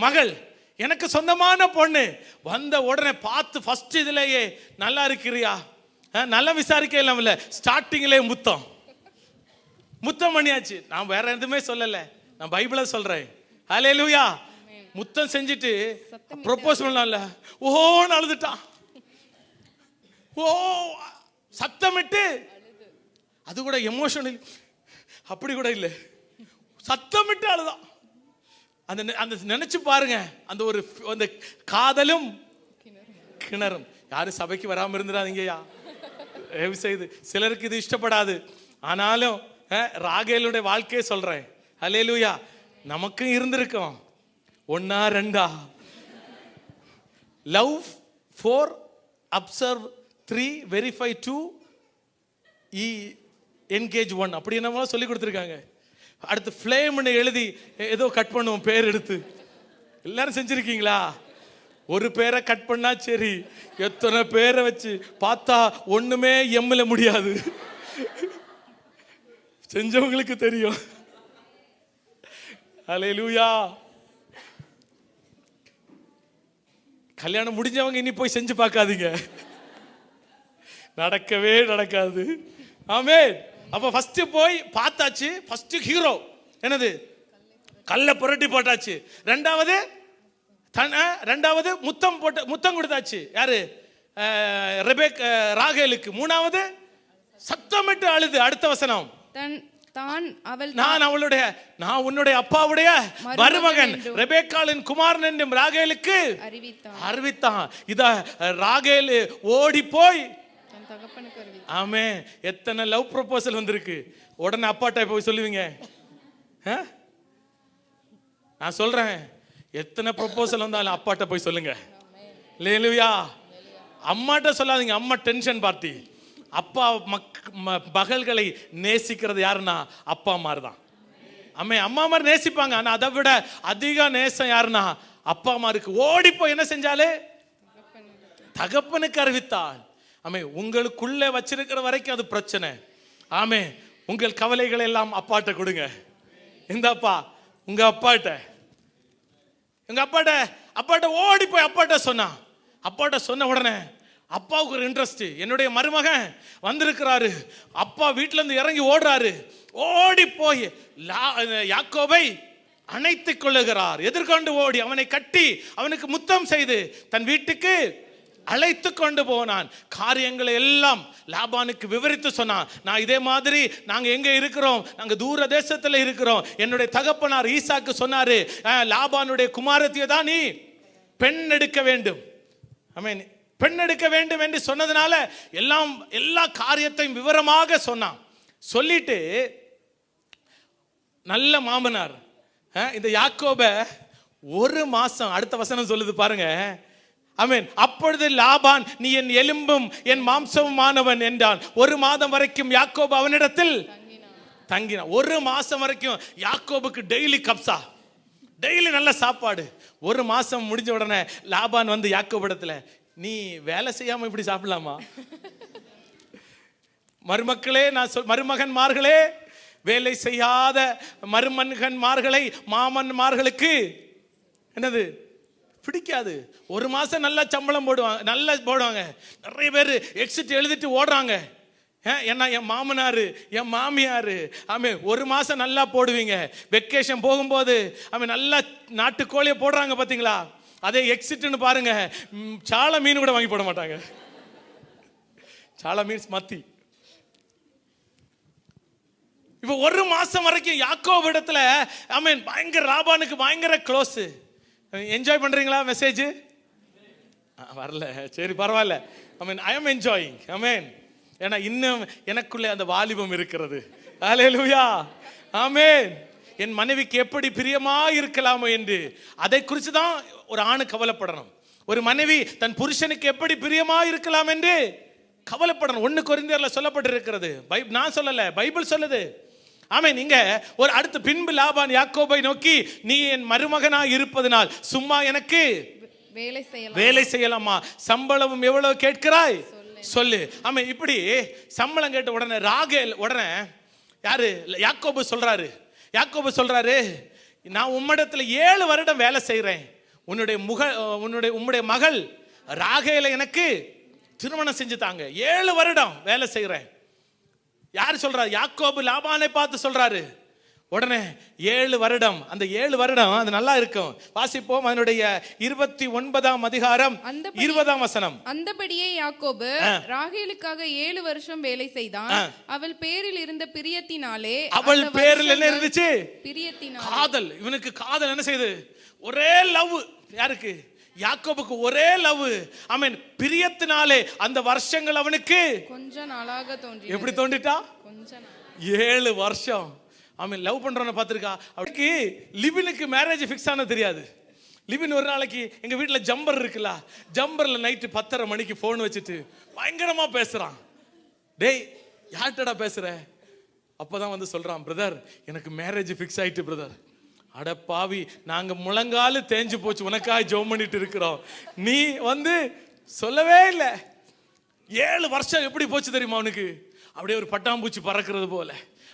மகள், எனக்கு சொந்தமான பொண்ணு, வந்த உடனே பார்த்து ஃபர்ஸ்ட் இதுலயே நல்லா இருக்கிறியா, நல்லா விசாரிக்க இல்லாம ஸ்டார்டிங்லேயே முத்தம் பண்ணியாச்சு. நான் வேற எதுவுமே சொல்லல, நான் பைபிளை சொல்றேன். ஹல்லேலூயா. முத்தம் செஞ்சுட்டு ப்ரொபோஸ் பண்ணல, ஓன்னு அழுதுட்டான். ஓ சத்தமிட்டு, அது கூட எமோஷனல் அப்படி கூட இல்லை, சத்தமிட்டு அழுதான். அந்த நினைச்சு பாருங்க, அந்த காதலும் கிணறும். யாரும் சபைக்கு வராம இருந்துடாதீங்கயா, செய்து சிலருக்கு இது இஷ்டப்படாது. ஆனாலும் ராகேலுடைய வாழ்க்கையை சொல்றேன். ஹல்லேலூயா. நமக்கும் இருந்திருக்கோம், 1 or 2. Love 4, observe 3, verify 2, engage 1 அப்படி என்னமோ சொல்லி கொடுத்துருக்காங்க. அடுத்து ஃப்ளேம்னு எழுதி ஏதோ கட் பண்ணுவோம் பேர் எடுத்து. எல்லாரும் செஞ்சிருக்கீங்களா? ஒரு பேரை கட் பண்ணா சரி, எத்தனை பேரை வச்சு பார்த்தா ஒண்ணுமே எம்ல முடியாது. செஞ்சவங்களுக்கு தெரியும். ஹல்லேலூயா. கல்யாணம் முடிஞ்சவங்க இனி போய் செஞ்சு பார்க்காதீங்க, நடக்கவே நடக்காது. ஆமென். அப்ப ஃபர்ஸ்ட் போய் பார்த்தாச்சு. ஃபர்ஸ்ட் ஹீரோ என்னது, கல்லை புரட்டி போட்டாச்சு. ரெண்டாவது முத்தம் கொடுத்தாச்சு. யாரு? ராகேலுக்கு. 3வது சத்தமிட்டு அழுது. அடுத்த வசனம், நான் உன்னுடைய அப்பாவுடைய மருமகன் ரெபெக்காளின் குமாரன் என்றும் ராகேலுக்கு அறிவித்தான். இத ராகேல் ஓடி போய் ஆமே. எத்தனை லவ் ப்ரொபோசல் வந்திருக்கு, உடனே அப்பாட்ட போய் சொல்லுவீங்க. நான் சொல்றேன், எத்தனை ப்ரொபோசல் வந்தாலும் அப்பாட்ட போய் சொல்லுங்க. ஹல்லேலூயா. அம்மாட்ட சொல்லாதீங்க, அம்மா டென்ஷன் பார்ட்டி. அப்பா மகள்களை நேசிக்கிறது யாருன்னா அப்பா மாதிரி தான். அம்மா மாதிரி நேசிப்பாங்க. ஆனா அதை விட அதிக நேசம் யாருன்னா அப்பா அம்மாருக்கு. ஓடி போய் என்ன செஞ்சாலே தகப்பனுக்கு அறிவித்தாள். உங்களுக்குள்ளே வச்சிருக்கிற வரைக்கும் அது பிரச்சனை. உங்கள் கவலைகளை எல்லாம் அப்பாட்ட கொடுங்க. இந்த அப்பா உங்க அப்பாட்ட ஓடி போய் அப்பாட்ட சொன்ன உடனே அப்பாவுக்கு ஒரு இன்ட்ரெஸ்ட். என்னுடைய மருமகன் வந்திருக்கிறாரு. அப்பா வீட்டுல இருந்து இறங்கி ஓடுறாரு. ஓடி போய் யாக்கோபை அணைத்துக் கொள்ளுகிறார். எதிர்கொண்டு ஓடி அவனை கட்டி அவனுக்கு முத்தம் செய்து தன் வீட்டுக்கு அழைத்து கொண்டு போனான். காரியங்களை எல்லாம் லாபானுக்கு விவரித்து சொன்னான். நான் இதே மாதிரி நாங்க எங்க இருக்கிறோம், நாங்க தூர தேசத்துல இருக்கிறோம். என்னுடைய தகப்பனார் ஈசாக்கு சொன்னாரு, லாபானுடைய குமாரத்தியை தான் நீ பெண் எடுக்க வேண்டும். பெண் எடுக்க வேண்டும் என்று சொன்னதுனால எல்லா காரியத்தையும் விவரமாக சொன்னான். சொல்லிட்டு நல்ல மாமனார், இந்த யாக்கோப ஒரு மாசம், அடுத்த வசனம் சொல்லுது பாருங்க, ஆமென். அப்பொழுது லாபான், நீ என் எலும்பும் என் மாம்சமுமானவன் என்றான். ஒரு மாதம் வரைக்கும் யாக்கோபு அவனிடத்தில் தங்கினான். ஒரு மாசம் வரைக்கும் யாக்கோபுக்கு டெய்லி கப்சா, டெய்லி நல்ல சாப்பாடு. ஒரு மாசம் முடிஞ்ச உடனே லாபான் வந்து யாக்கோபு இடத்துல, நீ வேலை செய்யாம இப்படி சாப்பிடலாமா? மருமக்களே, நான் மருமகன்மார்களே, வேலை செய்யாத மருமகன்மார்களை மாமன்மார்களுக்கு என்னது பிடிக்காது. ஒரு மாசம் நல்லா சம்பளம் போடுவாங்க, நல்லா போடுவாங்க. நிறைய பேர் எக்ஸிட் எழுதிட்டு ஓடுறாங்க. ஏன்னா என் மாமனாரு என் மாமியாரு, ஆமே ஒரு மாசம் நல்லா போடுவீங்க. வெக்கேஷன் போகும்போது ஆமே நல்லா நாட்டுக்கோழியை போடுறாங்க பாத்தீங்களா? அதே எக்ஸிட்னு பாருங்க, சால மீன் கூட வாங்கி போட மாட்டாங்க. சால மீன்ஸ் மத்தி. இப்ப ஒரு மாசம் வரைக்கும் யாக்கோபு இடத்துல ஆமென் பயங்கர, லாபானுக்கு பயங்கர க்ளோஸ். என்ஜாய் பண்றீங்களா மெசேஜ்? வரல, சரி பரவாயில்ல. ஆமென், ஐ அம் என்ஜாயிங். ஆமென். ஏன்னா இன்னும் எனக்குள்ளே அந்த வாலிபம் இருக்கிறது. ஹல்லேலூயா, ஆமென். என் மனைவிக்கு எப்படி பிரியமா இருக்கலாமோ என்று, அதை குறித்து தான் ஒரு ஆணு கவலைப்படணும். ஒரு மனைவி தன் புருஷனுக்கு எப்படி பிரியமா இருக்கலாம் என்று கவலைப்படணும். 1 கொரிந்தியர்ல சொல்லப்பட்டிருக்கிறது. நான் சொல்லல, பைபிள் சொல்லுது. ஆமென். நீங்க ஒரு அடுத்து பின்பு லாபான் யாக்கோபை நோக்கி, நீ என் மருமகனாய் இருப்பதனால் சும்மா எனக்கு வேலை செய்யலாமா? சம்பளமும் எவ்வளவு கேட்கிறாய் சொல்லு. ஆமென். இப்படி சம்பளம் கேட்ட உடனே ராகேல் உடனே யாரு யாக்கோபு சொல்றாரு, நான் உம்மிடத்துல 7 வருடம் வேலை செய்யறேன். உன்னுடைய மகள் ராகேலை எனக்கு திருமணம் செஞ்சு தாங்க. 7 வருடம் வேலை செய்யறேன். யார் சொல்றாரு? யாக்கோபு லாபானை பார்த்து சொல்றாரு. உடனே 7 வருடம், அந்த 7 வருடம் அது நல்லா இருக்கும். வாசிப்போம் அதனுடைய 29ஆம் அதிகாரம் 20ஆம் வசனம். அந்தபடியே யாக்கோபு ராகேலுக்காக 7 வருஷம் வேலை செய்தான். அவள் பேரில் இருந்த பிரியத்தினாலே, அவள் பேரில் என்ன இருந்துச்சு? பிரியத்தினாலே, காதல். இவனுக்கு காதல் என்ன செய்யுது? ஒரே லவ். யாருக்கு? யாக்கோபுக்கு ஒரே லவ். ஆமென். பிரியத்தினாலே அந்த வருஷங்கள் அவனுக்கு கொஞ்ச நாளாக தோன்றி. எப்படி தோண்டிட்டா? 7 வருஷம். ஆமென். லவ் பண்றவன பாத்திருக்கா? அவனுக்கு லிபினுக்கு மேரேஜ் ஃபிக்ஸ் ஆன தெரியாது. லிபின் ஒரு நாளைக்கு எங்க வீட்டுல ஜம்பர் இருக்குல்ல, ஜம்பர்ல நைட்டு 10:30 மணிக்கு போன் வச்சுட்டு பயங்கரமா பேசுறான். டேய் யார்கிட்டடா பேசுற? அப்பதான் வந்து சொல்றான், பிரதர் எனக்கு மேரேஜ் ஃபிக்ஸ் ஆயிட்டு பிரதர். அட பாவி, நாங்க முழங்காலு தேஞ்சு போச்சு உனக்காக ஜெபம் பண்ணிட்டு இருக்கிறோம், நீ வந்து சொல்லவே இல்லை. 7 வருஷம் எப்படி போச்சு தெரியுமா அவனுக்கு? அப்படியே ஒரு பட்டாம்பூச்சி பறக்கிறது போல,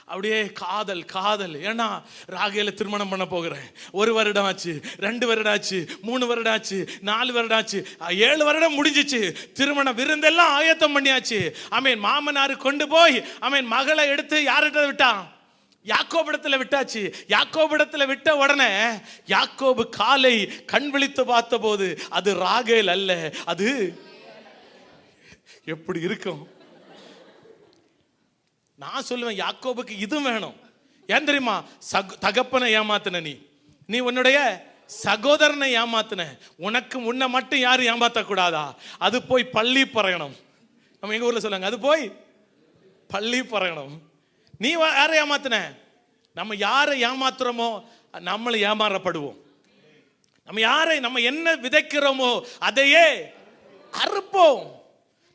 அப்படியே காதல் காதல். ஏன்னா ராகேல திருமணம் பண்ண போகிறேன். 1 வருடம் ஆச்சு, 2 வருடம் ஆச்சு, 3 வருடம் ஆச்சு, 4 வருடம் ஆச்சு, 7 வருடம் முடிஞ்சிச்சு. திருமண விருந்தெல்லாம் ஆயத்தம் பண்ணியாச்சு. ஆமென். மாமனாரு கொண்டு போய் ஆமென் மகளை எடுத்து யார்கிட்ட விட்டான்? யாக்கோபிடத்துல விட்டாச்சு. யாக்கோபிடத்துல விட்ட உடனே யாக்கோபு காலை கண் விழித்து பார்த்த போது அது ராகேல் அல்ல. அது எப்படி இருக்கும்? நான் சொல்லுவேன், யாக்கோபுக்கு இது வேணும். ஏன் தெரியுமா? தகப்பனை ஏமாத்தின நீ உன்னுடைய சகோதரனை ஏமாத்தின. உனக்கு உன்னை மட்டும் யாரும் ஏமாத்த கூடாதா? அது போய் பள்ளி பறயணும். நம்ம எங்க ஊர்ல சொல்லுங்க, அது போய் பள்ளி பறயணும். நீ யாரை ஏமாத்தின? நம்ம யாரை ஏமாத்துறோமோ நம்மளை ஏமாறப்படுவோம். நம்ம என்ன விதைக்கிறோமோ அதையே அறுப்போம்.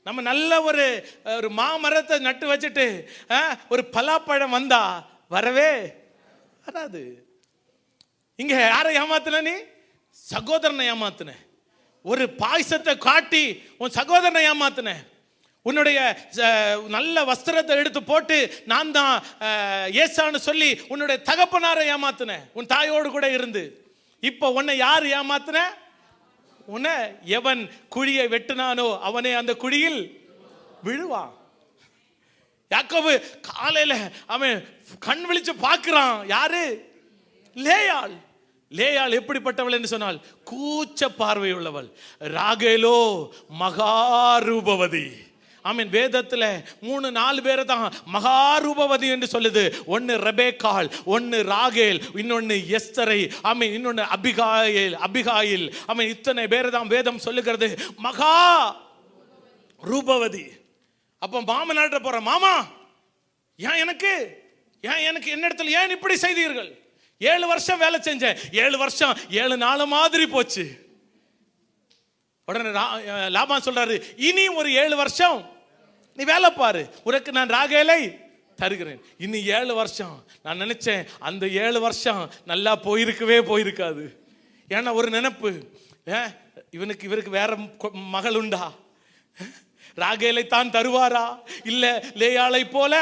நம்ம நல்ல ஒரு மாமரத்தை நட்டு வச்சுட்டு ஒரு பலாப்பழம் வந்தா வரவே வராது. இங்க யாரை ஏமாத்தின? நீ சகோதரனை ஏமாத்தின. ஒரு பாயசத்தை காட்டி உன் சகோதரனை ஏமாத்தின. உன்னுடைய நல்ல வஸ்திரத்தை எடுத்து போட்டு நான் தான் ஏசான்னு சொல்லி உன்னுடைய தகப்பனாரை ஏமாத்தின. உன் தாயோடு கூட இருந்து இப்போ உன்னை யார் ஏமாத்தின? உன்னை எவன் குழியை வெட்டினானோ அவனே அந்த குழியில் விழுவான். யாக்கோபு காலையில அவன் கண் விழிச்சு பார்க்கிறான். யாரு? லேயாள். லேயாள் எப்படிப்பட்டவள் என்று சொன்னால் கூச்ச பார்வை உள்ளவள். ராகேலோ மகாரூபவதி. ஆமீன். வேதத்துல 3-4 பேரை தான் மகாரூபவதி என்று சொல்லுது. ஒன்னு ரெபேக்காள், ஒன்னு ராகேல், இன்னொன்னு எஸ்தரை, ஆமீன், இன்னொன்னு அபிகாயில். ஆமீன். இத்தனை பேரை தான் வேதம் சொல்லுகிறது மகா ரூபவதி. அப்ப மாமனாட்ட போற, மாமா ஏன் எனக்கு என்னிடத்துல ஏன் இப்படி செய்தீர்கள்? 7 வருஷம் வேலை செஞ்சேன், 7 வருஷம் 7 நாள் மாதிரி போச்சு. உடனே லாபான் சொல்றாரு, இனி ஒரு 7 வருஷம் நீ வேலை பாரு, உனக்கு நான் ராகேலை தருகிறேன். இனி 7 வருஷம். நான் நினைச்சேன் அந்த 7 வருஷம் நல்லா போயிருக்காது. ஏன்னா ஒரு நினைப்பு, இவருக்கு வேற மகள் உண்டா, ராகேலை தான் தருவாரா, இல்ல லேயாளை போல,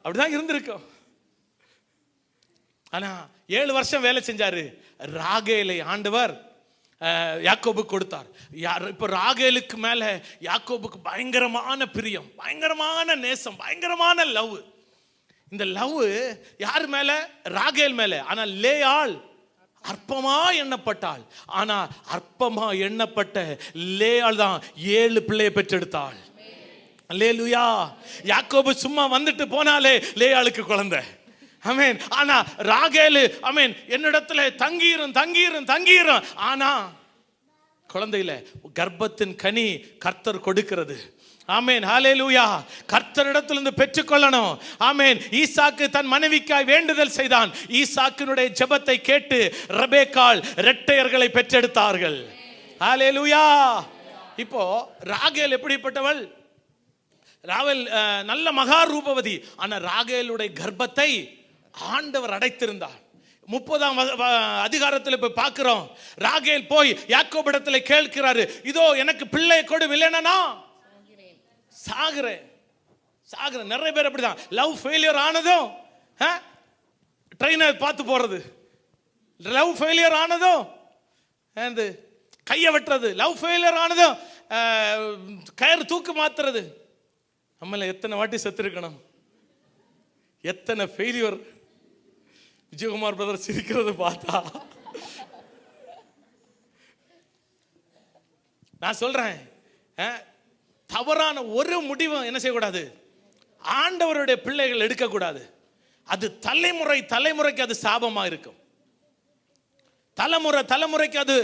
அப்படிதான் இருந்திருக்கும். ஆனா 7 வருஷம் வேலை செஞ்சாரு. ராகேலை ஆண்டவர் யாக்கோபுக்கு கொடுத்தார். இப்ப ராகேலுக்கு மேல யாக்கோபுக்கு பயங்கரமான பிரியம், பயங்கரமான நேசம், பயங்கரமான லவ். இந்த லவ் யார் மேல? ராகேல் மேல. ஆனா லேயாள் அற்பமா எண்ணப்பட்டாள். ஆனா அற்பமா எண்ணப்பட்ட லேயாள் தான் 7 பிள்ளையை பெற்றெடுத்தாள். அல்லேலூயா. யாக்கோபு சும்மா வந்துட்டு போனாலே லேயாளுக்கு குழந்தை. ஆமென். ஆனா ராகேல் ஆமென் என்னிடத்துல தங்கிரும். ஆனா குழந்தையில கர்ப்பத்தின் கனி கர்த்தர் கொடுக்கிறது. ஆமென். ஹல்லேலூயா. கர்த்தரிடத்திலிருந்து பெற்றுக்கொள்ளணும். ஆமென். ஈசாக்கு தன் மனைவிக்காய் வேண்டுதல் செய்தான். ஈசாக்கினுடைய ஜெபத்தை கேட்டு ரெபெக்காள் இரட்டையர்களை பெற்றெடுத்தார்கள். ஹல்லேலூயா. இப்போ ராகேல் எப்படிப்பட்டவள்? ராகேல் நல்ல மகா ரூபவதி. ஆனா ராகேலுடைய கர்ப்பத்தை ஆண்டவர் அடைத்திருந்தார். 30ஆம் அதிகாரத்தில் போய் பார்க்கிறோம். ராகேல் போய் யாக்கோபிடத்தில் கேட்கிறாரு, இதோ எனக்கு பிள்ளை கொடு, இல்லைன்னா சாகுறேன். நிறைய பேர் அப்படிதான். லவ் ஃபெயிலியர் ஆனதும் ட்ரெயினை பார்த்து போறது, லவ் ஃபெயிலியர் ஆனதும் கையை வெட்டுறது, லவ் ஃபெயிலியர் ஆனதும் கயிறு தூக்கு மாத்துறது. நம்மள எத்தனை வாட்டி செத்துருக்கணும், எத்தனை ஃபெயிலியர். விஜயகுமார் பிரதர் சிரிக்கிறது பார்த்தா நான் சொல்றேன், தவறான ஒரு முடிவும் என்ன செய்யக்கூடாது, ஆண்டவருடைய பிள்ளைகள் எடுக்கக்கூடாது. அது தலைமுறைக்கு அது சாபமா இருக்கும். தலைமுறைக்கு அது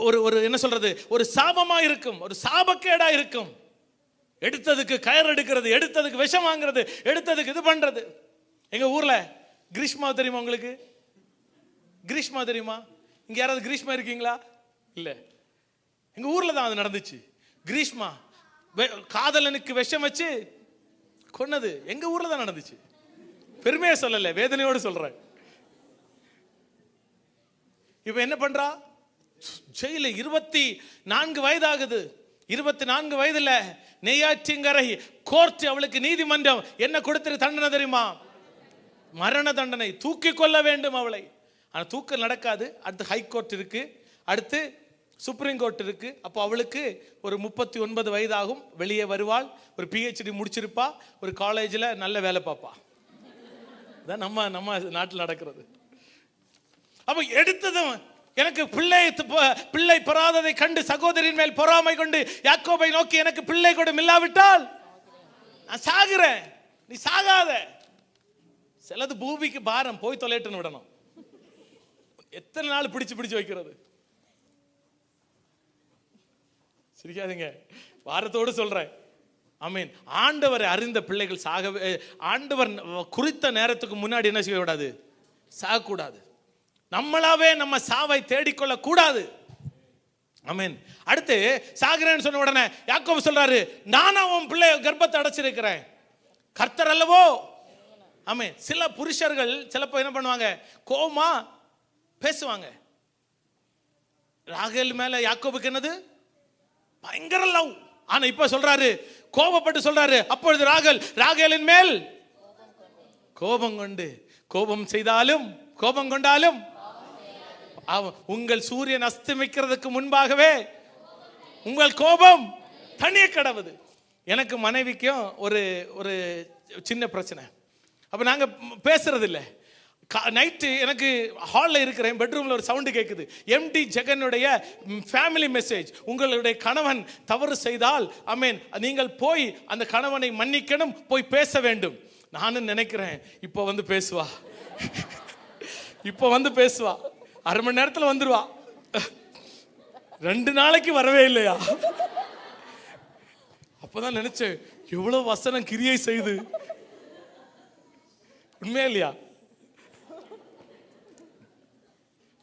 ஒரு என்ன சொல்றது, ஒரு சாபமா இருக்கும், ஒரு சாபக்கேடா இருக்கும். எடுத்ததுக்கு கயிறு எடுக்கிறது, எடுத்ததுக்கு விஷம் வாங்குறது, எடுத்ததுக்கு இது பண்றது. எங்க ஊர்ல கிரீஷ்மா தெரியுமா உங்களுக்கு? கிரீஷ்மா தெரியுமா? இங்க யாராவது கிரீஷ்மா இருக்கீங்களா? இல்ல. எங்க ஊர்ல தான் அது நடந்துச்சு. கிரீஷ்மா காதலனுக்கு விஷம் வச்சு கொன்னது எங்க ஊர்ல தான் நடந்துச்சு. பெருமையா சொல்லல, வேதனையோடு சொல்றேன். இப்ப என்ன பண்றா? ஜெயில 24 வயது ஆகுது. 24 வயதுல நெய்யாற்றிங்கரை கோர்ட் அவளுக்கு நீதிமன்றம் என்ன கொடுத்திரு தண்டனை தெரியுமா? மரண தண்டனை, தூக்கி கொள்ள வேண்டும் அவளை. ஆனா தூக்க நடக்காது. அடுத்து ஹைகோர்ட் இருக்கு, அடுத்து சுப்ரீம் கோர்ட் இருக்கு. அப்போ அவளுக்கு ஒரு 39 வயது ஆகும். வெளியே வருவாள், ஒரு PhD முடிச்சிருப்பா, ஒரு காலேஜில் நல்ல வேலை பார்ப்பா. அதான் நம்ம நாட்டில் நடக்கிறது. அப்போ எடுத்ததும் எனக்கு பிள்ளை பெறாததை கண்டு சகோதரின் மேல் பொறாமை கொண்டு யாக்கோபை நோக்கி எனக்கு பிள்ளை கூட இல்லாவிட்டால் நான் சாகுறேன், நீ சாகாத. சிலது பூமிக்கு பாரம், போய் தொலைட்டுன்னு விடணும். எத்தனை நாள் பிடிச்சு வைக்கிறது? சிரிக்காதீங்க, வாரத்தோடு சொல்றேன். ஆமீன். ஆண்டவரை அறிந்த பிள்ளைகள் சாகவே, ஆண்டவர் குறித்த நேரத்துக்கு முன்னாடி என்ன செய்யக்கூடாது, சாகக்கூடாது. நம்மளாவே நம்ம சாவை தேடிக்கொள்ள கூடாது. ஆமீன். அடுத்து சாகிறேன்னு சொன்ன உடனே யாக்கோபு சொல்றாரு, நானும் உன் பிள்ளை கர்ப்பத்தை அடைச்சிருக்கிறேன், கர்த்தர் அல்லவோ. ஆமீன். சில புருஷர்கள் சிலப்போ என்ன பண்ணுவாங்க, கோவமா பேசுவாங்க. ராகேல் மேல யாக்கோபுக்கு என்னது, பயங்கர லவ். ஆனா இப்ப சொல்றாரு, கோபப்பட்டு சொல்றாரு, அப்பொழுது ராகேலின் மேல் கோபம் கொண்டு, கோபம் செய்தாலும் கோபம் கொண்டாலும் உங்கள் சூரியன் அஸ்தமிக்கிறதுக்கு முன்பாகவே உங்கள் கோபம் தனிய கடவுது. எனக்கு மனைவிக்கும் ஒரு சின்ன பிரச்சனை. அப்ப நாங்க பேசுறது இல்லை. நைட்டு எனக்கு ஹாலில் இருக்கிறேன், பெட்ரூமில் ஒரு சவுண்டு கேட்குது. MD ஜெகனுடைய ஃபேமிலி மெசேஜ். உங்களுடைய கணவன் தவறு செய்தால் ஆமென், நீங்கள் போய் அந்த கணவனை மன்னிக்கணும், போய் பேச வேண்டும். நானும் நினைக்கிறேன், இப்போ வந்து பேசுவா, இப்போ வந்து பேசுவா, அரை மணி நேரத்தில் வந்துருவா. 2 நாளைக்கு வரவே இல்லையா? அப்போதான் நினைச்சேன், எவ்வளவு வசனம் கிரியை செய்து. உண்மையா இல்லையா?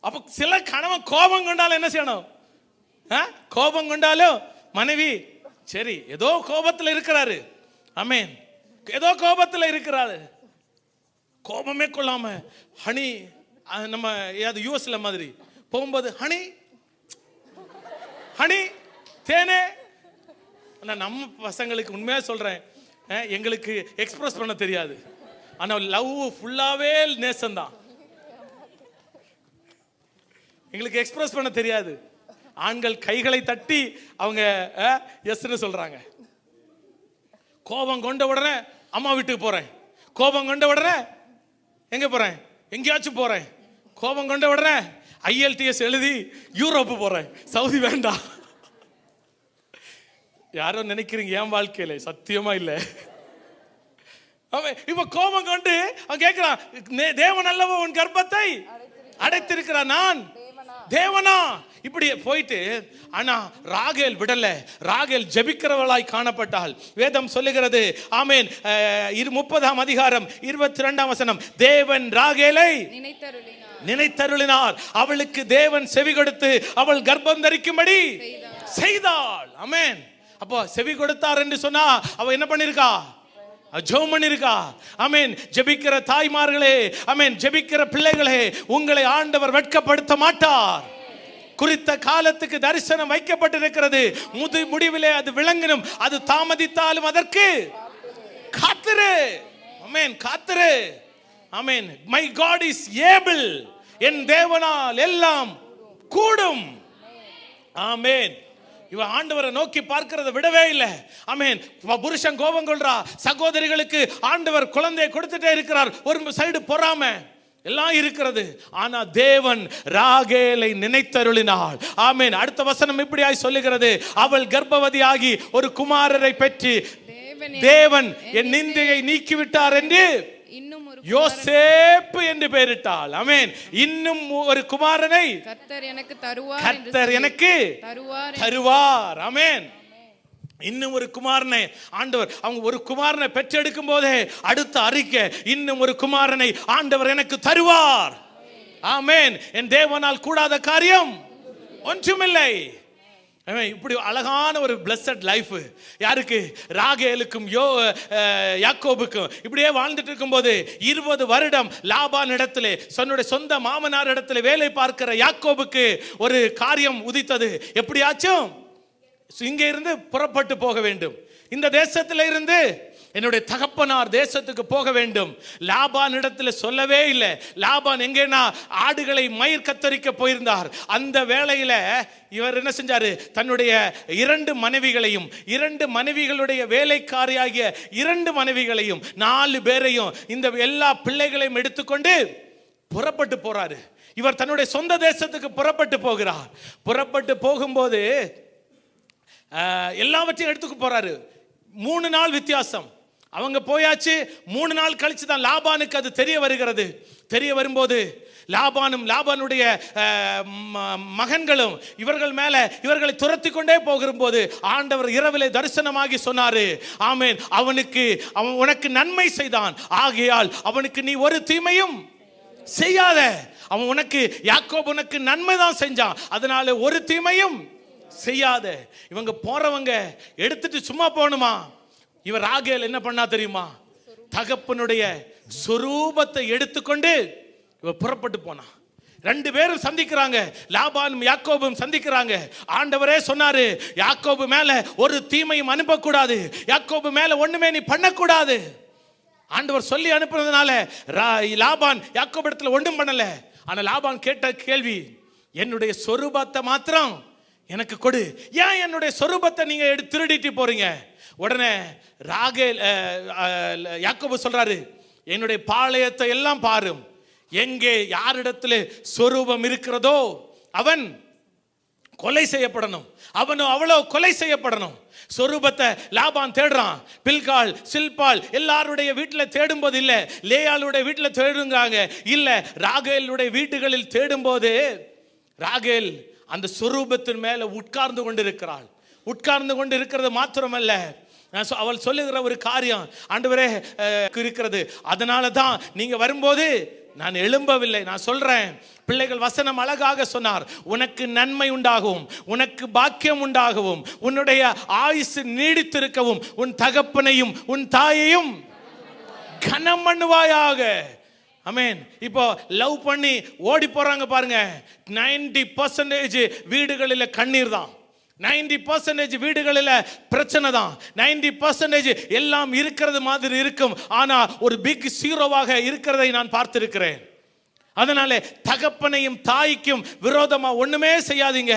அப்ப சில கணவன் கோபம் கொண்டாலும் என்ன செய்யணும்? கோபம் கொண்டாலும் மனைவி சரி ஏதோ கோபத்தில் இருக்கிறாரு, ஆமென், ஏதோ கோபத்தில் இருக்கிறாரு, கோபமே கொள்ளாம ஹனி, நம்ம யூஎஸ்ல மாதிரி போகும்போது ஹனி ஹனி தேனே. நம்ம பசங்களுக்கு உண்மையா சொல்றேன், எங்களுக்கு எக்ஸ்பிரஸ் பண்ண தெரியாது, ஆனா லவ் ஃபுல்லாவே நேசம்தான். எங்களுக்கு எக்ஸ்பிரஸ் பண்ண தெரியாது. ஆண்கள் கைகளை தட்டி அவங்க எஸ்ன்னு சொல்றாங்க. கோபம் கொண்ட உடனே அம்மா வீட்டுக்கு போறேன், கோபம் கொண்ட உடனே எங்க போறேன், எங்கேயாச்சும் போறேன், கோபம் கொண்ட உடனே IELTS எழுதி யூரோப்பு போறேன், சவுதி வேண்டாம். யாரோ நினைக்கிறீங்க என் வாழ்க்கையில, சத்தியமா இல்லை. இப்ப கோபம் கொண்டு அவன் கேட்கிறான், தேவன் அல்லவோ உன் கர்ப்பத்தை அடைத்திருக்கிறான், நான் தேவனா? இப்படி போயிட்டு, ஆனா ராகேல் விடல. ராகேல் ஜெபிக்கிறவளாய் காணப்பட்டாள். வேதம் சொல்லுகிறது, ஆமென், 30ஆம் அதிகாரம் 22ஆம் வசனம், தேவன் ராகேலை நினைத்தருளினார், அவளுக்கு தேவன் செவி கொடுத்து அவள் கர்ப்பம் தரிக்கும்படி செய்தாள். ஆமென். அப்போ செவி கொடுத்தார் என்று சொன்னா அவ என்ன பண்ணிருக்கா? ஜெபம் பண்ணிருக்கா. ஆமென். ஜெபிக்கிற தாய்மார்களே, ஆமென், ஜெபிக்கிற பிள்ளைகளே, உங்களை ஆண்டவர் வெட்கப்படுத்த மாட்டார். குறித்த காலத்துக்கு தரிசனம் வைக்கப்பட்டிருக்கிறது. முடிவிலே அது விளங்கணும். அது தாமதித்தாலும் அதற்கு காத்திரு. ஆமென், காத்திரு. ஆமென். மை காட் இஸ் ஏபிள், என் தேவனால் எல்லாம் கூடும். ஆமென். இவ ஆண்டவரை நோக்கி பார்க்கிறத விடவே இல்லை. ஆமென். புருஷன் கோபம் கொள்றா, சகோதரிகளுக்கு ஆண்டவர் குழந்தையை கொடுத்துட்டே இருக்கிறார், ஒரு சைடு பொறாம எல்லாம் இருக்கிறது. ஆனா தேவன் ராகேலை நினைத்தருளினாள். ஆமென். அடுத்த வசனம் இப்படியாய் சொல்லுகிறது, அவள் கர்ப்பவதியாகி ஒரு குமாரரை பெற்று தேவன் என் நிந்தையை நீக்கிவிட்டார் என்று யோசேப்பு என்று பெயரிட்டாள். ஆமென். இன்னும் ஒரு குமாரனை கர்த்தர் எனக்கு தருவார். ஆமென். இன்னும் ஒரு குமாரனை ஆண்டவர், அவங்க ஒரு குமாரனை பெற்றெடுக்கும் போதே அடுத்த அறிக்கை, இன்னும் ஒரு குமாரனை ஆண்டவர் எனக்கு தருவார். ஆமென். என் தேவனால் கூடாத காரியம் ஒன்றுமில்லை. இப்படி அழகான ஒரு பிளஸட் லைஃப் யாருக்கு? ராகேலுக்கும் யாக்கோபுக்கும். இப்படியே வாழ்ந்துட்டு இருக்கும்போது 20 வருடம் லாபான் இடத்திலே, தன்னுடைய சொந்த மாமனார் இடத்துல வேலை பார்க்கிற யாக்கோபுக்கு ஒரு காரியம் உதித்தது. எப்படியாச்சும் இங்க இருந்து புறப்பட்டு போக வேண்டும், இந்த தேசத்துல இருந்து என்னுடைய தகப்பனார் தேசத்துக்கு போக வேண்டும். லாபான் இடத்துல சொல்லவே இல்லை. லாபான் எங்கன்னா ஆடுகளை மயிர் கத்தரிக்க போயிருந்தார். அந்த வேளையில இவர் என்ன செஞ்சாரு? தன்னுடைய 2 மனைவிகளையும் 2 மனைவிகளுடைய வேலைக்காரியாகிய 2 மனைவிகளையும் 4 பேரையும் இந்த எல்லா பிள்ளைகளையும் எடுத்துக்கொண்டு புறப்பட்டு போறாரு. இவர் தன்னுடைய சொந்த தேசத்துக்கு புறப்பட்டு போகிறார். புறப்பட்டு போகும்போது எல்லாவற்றையும் எடுத்துக்கு போறாரு. 3 நாள் வித்தியாசம். அவங்க போயாச்சு. 3 நாள் கழிச்சு தான் லாபானுக்கு அது தெரிய வருகிறது. தெரிய வரும்போது லாபானும் லாபானுடைய மகன்களும் இவர்கள் மேல இவர்களை துரத்தி கொண்டே போகும்போது ஆண்டவர் இரவிலே தரிசனமாகி சொன்னாரு, ஆமென், அவன் உனக்கு நன்மை செய்தான், ஆகையால் அவனுக்கு நீ ஒரு தீமையும் செய்யாத. அவன் உனக்கு, யாக்கோபு உனக்கு நன்மை தான் செஞ்சான், அதனால ஒரு தீமையும் செய்யாத. இவங்க போறவங்க எடுத்துட்டு சும்மா போகணுமா? இவர் ராகேல் என்ன பண்ணா தெரியுமா? தகப்பனுடைய சொரூபத்தை எடுத்துக்கொண்டு இவர் புறப்பட்டு போனா. 2 பேரும் சந்திக்கிறாங்க, லாபானும் யாக்கோபும் சந்திக்கிறாங்க. ஆண்டவரே சொன்னாரு, யாக்கோபு மேல ஒரு தீமையும் அனுப்பக்கூடாது, யாக்கோபு மேல ஒண்ணுமே நீ பண்ணக்கூடாது. ஆண்டவர் சொல்லி அனுப்புறதுனால லாபான் யாக்கோபு இடத்துல ஒன்றும் பண்ணல. ஆனா லாபான் கேட்ட கேள்வி, என்னுடைய சொரூபத்தை மாத்திரம் எனக்கு கொடு. ஏன் என்னுடைய சொரூபத்தை நீங்க திருடிட்டு போறீங்க? உடனே ராகேல் யாக்கோபு சொல்றாரு, என்னுடைய பாளையத்தை எல்லாம் பாரும், எங்கே யாரிடத்துல சொரூபம் இருக்கிறதோ அவன் கொலை செய்யப்படணும், அவனோ அவளோ கொலை செய்யப்படணும். சொரூபத்தை லாபான் தேடுறான். பில்கால் சில்பால் எல்லாருடைய வீட்டில் தேடும் போது இல்ல, லேயாளுடைய வீட்டில் தேடுங்காங்க இல்ல, ராகேலுடைய வீட்டுகளில் தேடும் போது ராகேல் அந்த சொரூபத்தின் மேல உட்கார்ந்து கொண்டிருக்கிறாள். உட்கார்ந்து கொண்டு இருக்கிறது மாத்திரமல்ல, அவள் சொல்லுகிற ஒரு காரியம், ஆண்டவரே இருக்கிறது, அதனால தான் நீங்க வரும்போது நான் எழும்பவில்லை. நான் சொல்றேன், பிள்ளைகள் வசனம் அழகாக சொன்னார். உனக்கு நன்மை உண்டாகவும், உனக்கு பாக்கியம் உண்டாகவும், உன்னுடைய ஆயுசு நீடித்திருக்கவும், உன் தகப்பனையும் உன் தாயையும் கனம் பண்ணுவாயாக. ஆமென். இப்போ லவ் பண்ணி ஓடி போறாங்க பாருங்க, 90% வீடுகளில் கண்ணீர் தான், 90% வீடுகளில் பிரச்சனை தான், 90% எல்லாம் இருக்கிறது மாதிரி இருக்கும். ஆனா ஒரு பிக் ஜீரோவாக இருக்கிறதை நான் பார்த்திருக்கிறேன். அதனால தகப்பனையும் தாய்க்கும் விரோதமா ஒண்ணுமே செய்யாதீங்க.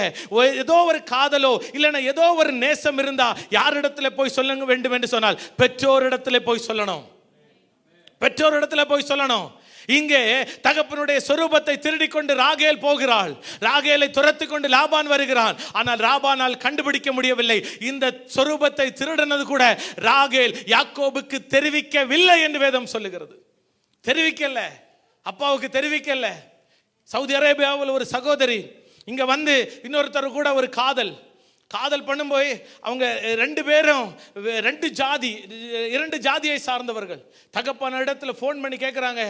ஏதோ ஒரு காதலோ இல்லைன்னா ஏதோ ஒரு நேசம் இருந்தா யாரிடத்துல போய் சொல்லுங்க வேண்டும் என்று சொன்னால் பெற்றோரிடத்துல போய் சொல்லணும், பெற்றோரிடத்துல போய் சொல்லணும். இங்கே தகப்பனுடைய சொரூபத்தை திருடி கொண்டு ராகேல் போகிறாள். ராகேலை துரத்தி கொண்டு லாபான் வருகிறான். ஆனால் லாபானால் கண்டுபிடிக்க முடியவில்லை. இந்த சொரூபத்தை திருடனது கூட ராகேல் யாக்கோபுக்கு தெரிவிக்கவில்லை என்று வேதம் சொல்லுகிறது. தெரிவிக்கல, அப்பாவுக்கு தெரிவிக்கல. சவுதி அரேபியாவில் ஒரு சகோதரி இங்க வந்து இன்னொருத்தர் கூட ஒரு காதல் பண்ணும்போது அவங்க ரெண்டு பேரும் இரண்டு ஜாதியை சார்ந்தவர்கள். தகப்பன இடத்துல ஃபோன் பண்ணி கேட்குறாங்க,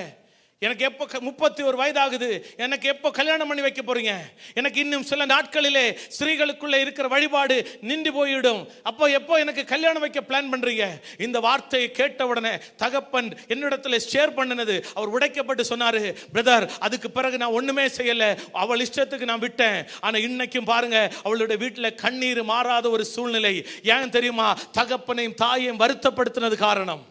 எனக்கு எப்போ 31 வயதாகுது, எனக்கு எப்போ கல்யாணம் பண்ணி வைக்க போறீங்க? எனக்கு இன்னும் சில நாட்களிலே ஸ்திரீகளுக்குள்ள இருக்கிற வழிபாடு நின்று போயிடும், அப்போ எப்போ எனக்கு கல்யாணம் வைக்க பிளான் பண்றீங்க? இந்த வார்த்தையை கேட்ட உடனே தகப்பன் என்னிடத்துல ஷேர் பண்ணினது, அவர் உடைக்கப்பட்டு சொன்னாரு, பிரதர் அதுக்கு பிறகு நான் ஒண்ணுமே செய்யல, அவள் இஷ்டத்துக்கு நான் விட்டேன். ஆனா இன்னைக்கும் பாருங்க அவளுடைய வீட்டில் கண்ணீர் மாறாத ஒரு சூழ்நிலை. ஏன் தெரியுமா? தகப்பனையும் தாயையும் வருத்தப்படுத்தினது காரணம்.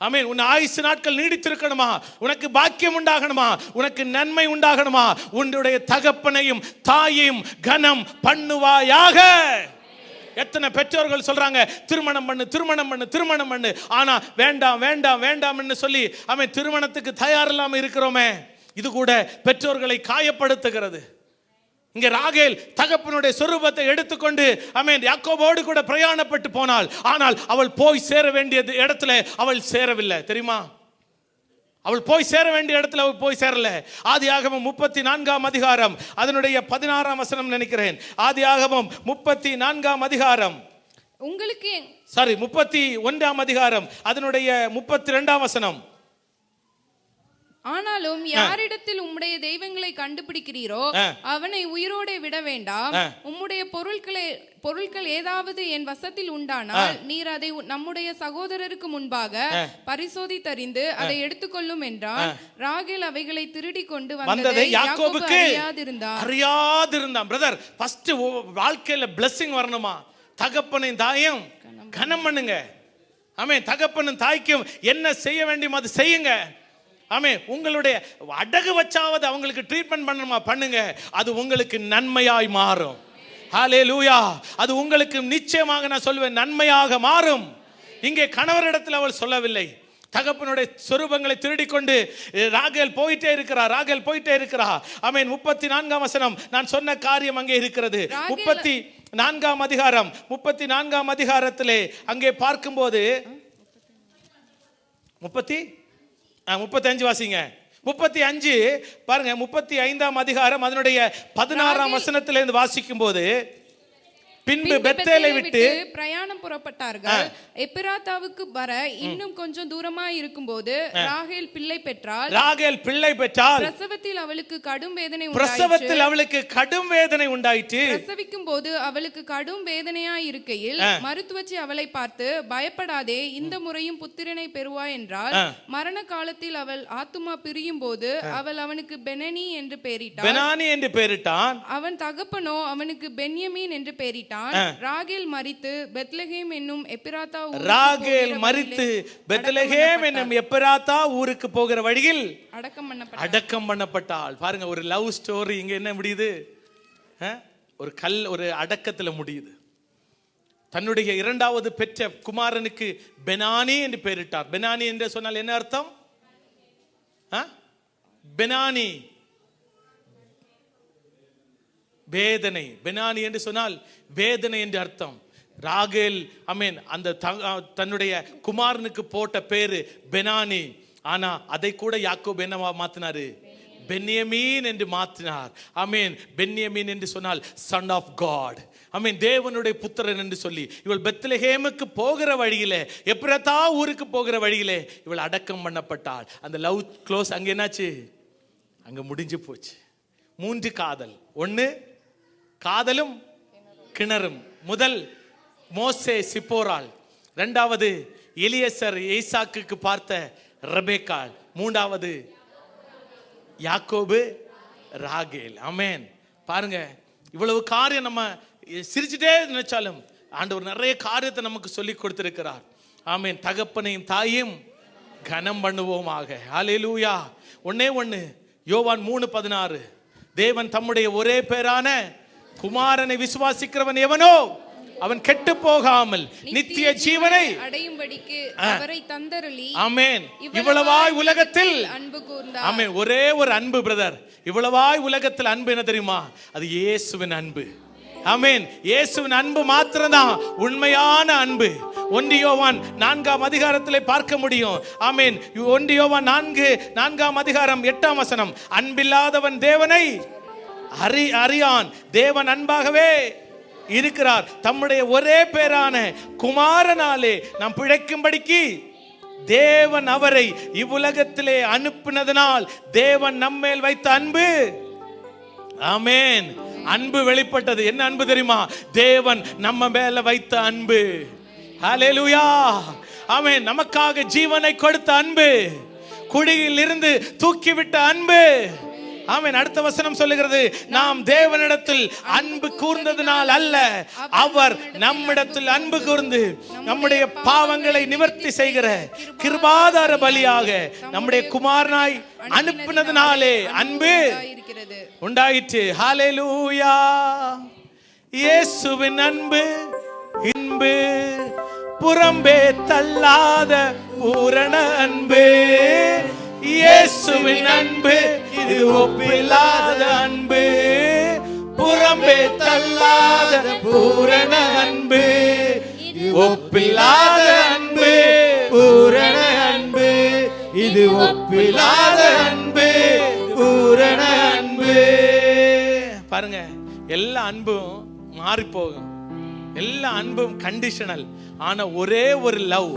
ஆமென். உன் ஆயுசு நாட்கள் நீடித்திருக்கணுமா, உனக்கு பாக்கியம் உண்டாகணுமா, உனக்கு நன்மை உண்டாகணுமா, உன்னுடைய தகப்பனையும் தாயையும் கனம் பண்ணுவாயாக. எத்தனை பெற்றோர்கள் சொல்றாங்க திருமணம் பண்ணு, ஆனா வேண்டாம் சொல்லி அவன் திருமணத்துக்கு தயாரில்லாம இருக்கிறோமே. இது கூட பெற்றோர்களை காயப்படுத்துகிறது. இங்க ராகேல் தகப்பனுடைய சொரூபத்தை எடுத்துக்கொண்டு ஆமென் யாக்கோபோடு கூட பிரயாணப்பட்டு போனாள். ஆனால் அவள் போய் சேர வேண்டிய இடத்துல அவள் சேரவில்லை. தெரியுமா? அவள் போய் சேர வேண்டிய இடத்துல அவள் போய் சேரல. ஆதியாகமம் 34ஆம் அதிகாரம் அதனுடைய 16ஆம் வசனம் நினைக்கிறேன். ஆதியாகமம் 34ஆம் அதிகாரம் உங்களுக்கு 31ஆம் அதிகாரம் அதனுடைய 32ஆம் வசனம். ஆனாலும் யாரிடத்தில் உம்முடைய தெய்வங்களை கண்டுபிடிக்கிறீரோ அவனை உயிரோടെ விட வேண்டாம். உம்முடைய பொருட்கள் ஏதாவது என் வசத்தில் உண்டானால் நீர் அதை நம்முடைய சகோதரருக்கு முன்பாக பரிசோதித்தறிந்து அதை எடுத்துக்கொள்ளும் என்றான். ராகேல் அவைகளை திருடி கொண்டு வந்ததை யாக்கோபுக்கு அறியாதிருந்தான். பிரதர், ஃபர்ஸ்ட் வாழ்க்கையில பிளெஸிங் வரணுமா? தகப்பனையும் தாயும் கனம் பண்ணுங்க. ஆமென். தகப்பனும் தாய்க்கும் என்ன செய்ய வேண்டியமோ அது செய்யுங்க. ஆமென். உங்களுடைய அடகு வச்சாவது அவங்களுக்கு ட்ரீட்மெண்ட் பண்ணணுமா? பண்ணுங்க. அது உங்களுக்கு நன்மையாய் மாறும். ஹல்லேலூயா. அது உங்களுக்கு நிச்சயமாக நான் சொல்வேன் நன்மையாக மாறும். இங்கே கணவரிடத்தில் அவள் சொல்லவில்லை. தகப்பனுடைய சொரூபங்களை திருடி கொண்டு ராகேல் போயிட்டே இருக்கிறா. ஆமென். 34ஆம் வசனம் நான் சொன்ன காரியம் அங்கே இருக்கிறது. 34ஆம் அதிகாரம் 34ஆம் அதிகாரத்திலே அங்கே பார்க்கும்போது 35 வாசிங்க. 35 பாருங்க. 35ஆம் அதிகாரம் அதனுடைய 16ஆம் வசனத்திலிருந்து வாசிக்கும் போது, பின்பு பெத்தேலை விட்டு பிரயாணம் புறப்பட்டார்கள். எப்பிராத்தாவுக்கு வர இன்னும் கொஞ்சம் தூரமா இருக்கும்போது ராகேல் பிள்ளை பெற்றாள். பிரசவத்தில் அவளுக்கு கடும் வேதனை உண்டாயிற்று. பிரசவிக்கும் போது அவளுக்கு கடும் வேதனையா இருக்கையில் மருத்துவச்சி அவளை பார்த்து, பயப்படாதே, இந்த முறையும் புத்திரனை பெறுவாய் என்றால். மரண காலத்தில் அவள் ஆத்துமா பிரியும் போது அவள் அவனுக்கு பெனானி என்று பெயரிட்டான். அவன் தகப்பனோ அவனுக்கு பென்யமீன் என்று பெயரிட்டான். ராகேல் மரித்து பெத்லகேம் என்னும் எப்பிராத்தா ஊருக்கு போகிற வழியில் அடக்கம் பண்ணப்பட்டாள். பாருங்க, ஒரு லவ் ஸ்டோரி இங்க என்ன முடியுது? ஒரு அடக்கத்துல முடியுது. தன்னுடைய இரண்டாவது பெற்ற குமாரனுக்கு பெனானி என்று பெயரிட்டார். பெனானி என்று சொன்னால் என்ன அர்த்தம்? பெனானி வேதனை. பெனானி என்று சொன்னால் வேதனை என்று அர்த்தம். ராகேல் ஆமென் அந்த தன்னுடைய குமாரனுக்கு போட்ட பேரு பெனானி. ஆனா அதை கூட யாக்கோபு என்னவா மாத்தினாரு? பென்யமீன் என்று மாற்றினார். ஆமென். பென்யமீன் என்று சொன்னால் சன் ஆஃப் காட். ஆமென். தேவனுடைய புத்திரன் என்று சொல்லி இவள் பெத்லகேமுக்கு போகிற வழியிலே, எப்ரத்தா ஊருக்கு போகிற வழியிலே இவள் அடக்கம் பண்ணப்பட்டாள். அந்த லவ் க்ளோஸ் அங்க என்னாச்சு? அங்க முடிஞ்சு போச்சு. 3 காதல். 1 காதலும் கிணறும். முதல் மோசே சிப்போராள், 2வது எலியேசர் ஈசாக்குக்கு பார்த்த ரெபெக்காள், 3வது யாக்கோபு ராகேல். ஆமென். பாருங்க, இவ்வளவு காரியம் நம்ம சிரிச்சுட்டே நினைச்சாலும் ஆண்டவர் நிறைய காரியத்தை நமக்கு சொல்லி கொடுத்திருக்கிறார். ஆமென். தகப்பனையும் தாயும் கனம் பண்ணுவோமாக. ஹல்லேலூயா. ஒண்ணே ஒண்ணு, யோவான் 3:16, தேவன் தம்முடைய ஒரே பேரான குமாரனை விசுவாசிக்கிறவன் எவனோ அவன் கெட்டு போகாமல் நித்திய ஜீவனை அடையும்படிக்கு அவரை தந்தருளி. ஆமென். இவ்வளவாய் உலகத்தில் அன்பு கூர்ந்தார். ஆமென். ஒரே ஒரு அன்பு பிரதர். இவ்வளவாய் உலகத்தில் அன்பு என்ன தெரியுமா? அது இயேசுவின் அன்பு. ஆமென். இயேசுவின் அன்பு மாத்திரம்தான் உண்மையான அன்பு. 1 யோவான் 4ஆம் அதிகாரத்திலே பார்க்க முடியும். ஆமென். 1 யோவான் 4ஆம் அதிகாரம் 8ஆம் வசனம், அன்பில்லாதவன் தேவனை அறியான், தேவன் அன்பாகவே இருக்கிறார், தம்முடைய ஒரே பேரான குமாரனாலே நாம் பிழைக்கும்படிக்கு தேவன் அவரை இவ்வுலகத்திலே அனுப்பினதனால் தேவன் நம்மேல் வைத்த அன்பு. ஆமென். அன்பு வெளிப்பட்டது. என்ன அன்பு தெரியுமா? தேவன் நம்ம மேல வைத்த அன்பு. ஹல்லேலூயா. ஆமென். நமக்காக ஜீவனை கொடுத்த அன்பு, குழியில் இருந்து தூக்கிவிட்ட அன்பு. ஆமென். அடுத்த வசனம் சொல்லுகிறது, நாம் தேவனிடத்தில் அன்பு கூர்ந்ததினால் அல்ல, அவர் நம்மிடத்தில் அன்பு கூர்ந்து நம்முடைய பாவங்களை நிவர்த்தி செய்கிற கிருபாதார பலியாக நம்முடைய குமாரனாய் அனுப்பினதினாலே அன்பு உண்டாயிற்று. ஹல்லேலூயா. இயேசுவின் அன்பு இன்பு, புறம்பே தள்ளாத பூரண அன்பு. இயேசுவின் அன்பு இது ஒப்பில்லாத அன்பு, புறம்பே தள்ளாத பூரண அன்பு. ஒப்பில்லாத அன்பு, பூரண அன்பு, இது ஒப்பில்லாத அன்பு, பூரண அன்பு. பாருங்க, எல்லா அன்பும் மாறி போகும், எல்லா அன்பும் கண்டிஷனல். ஆனா ஒரே ஒரு லவ்,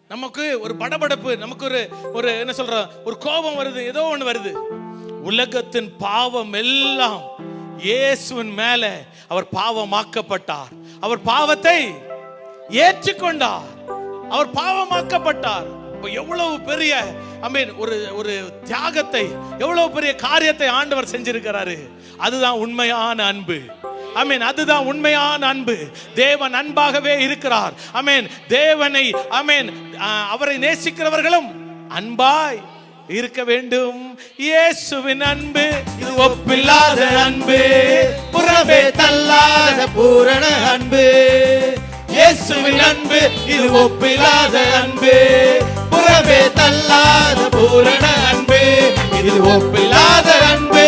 நமக்கு ஒரு படபடப்பு, நமக்கு ஒரு என்ன சொல்ற, ஒரு கோபம் வருது, ஏதோ ஒன்று வருது. உலகத்தின் பாவம் எல்லாம் இயேசுவின் மேல அவர் பாவமாக்கப்பட்டார். அவர் பாவத்தை ஏற்றுக்கொண்டார். அவர் பாவமாக்கப்பட்டார். எவ்வளவு பெரிய ஆமென், ஒரு தியாகத்தை, எவ்வளவு பெரிய காரியத்தை ஆண்டவர் செஞ்சிருக்கிறாரு. அதுதான் உண்மையான அன்பு. ஆமென். அதுதான் உண்மையான அன்பு. தேவன் அன்பாகவே இருக்கிறார். ஆமென். தேவனை ஆமென் அவரை நேசிக்கிறவர்களும் அன்பாய் இருக்க வேண்டும். இயேசுவின் அன்பு இது ஒப்பில்லாத அன்பு, புறம்பே தள்ளாத பூரண அன்பு. இயேசுவின் அன்பு இது ஒப்பில்லாத அன்பு, புறம்பே தள்ளாத பூரண அன்பு. இது ஒப்பில்லாத அன்பு,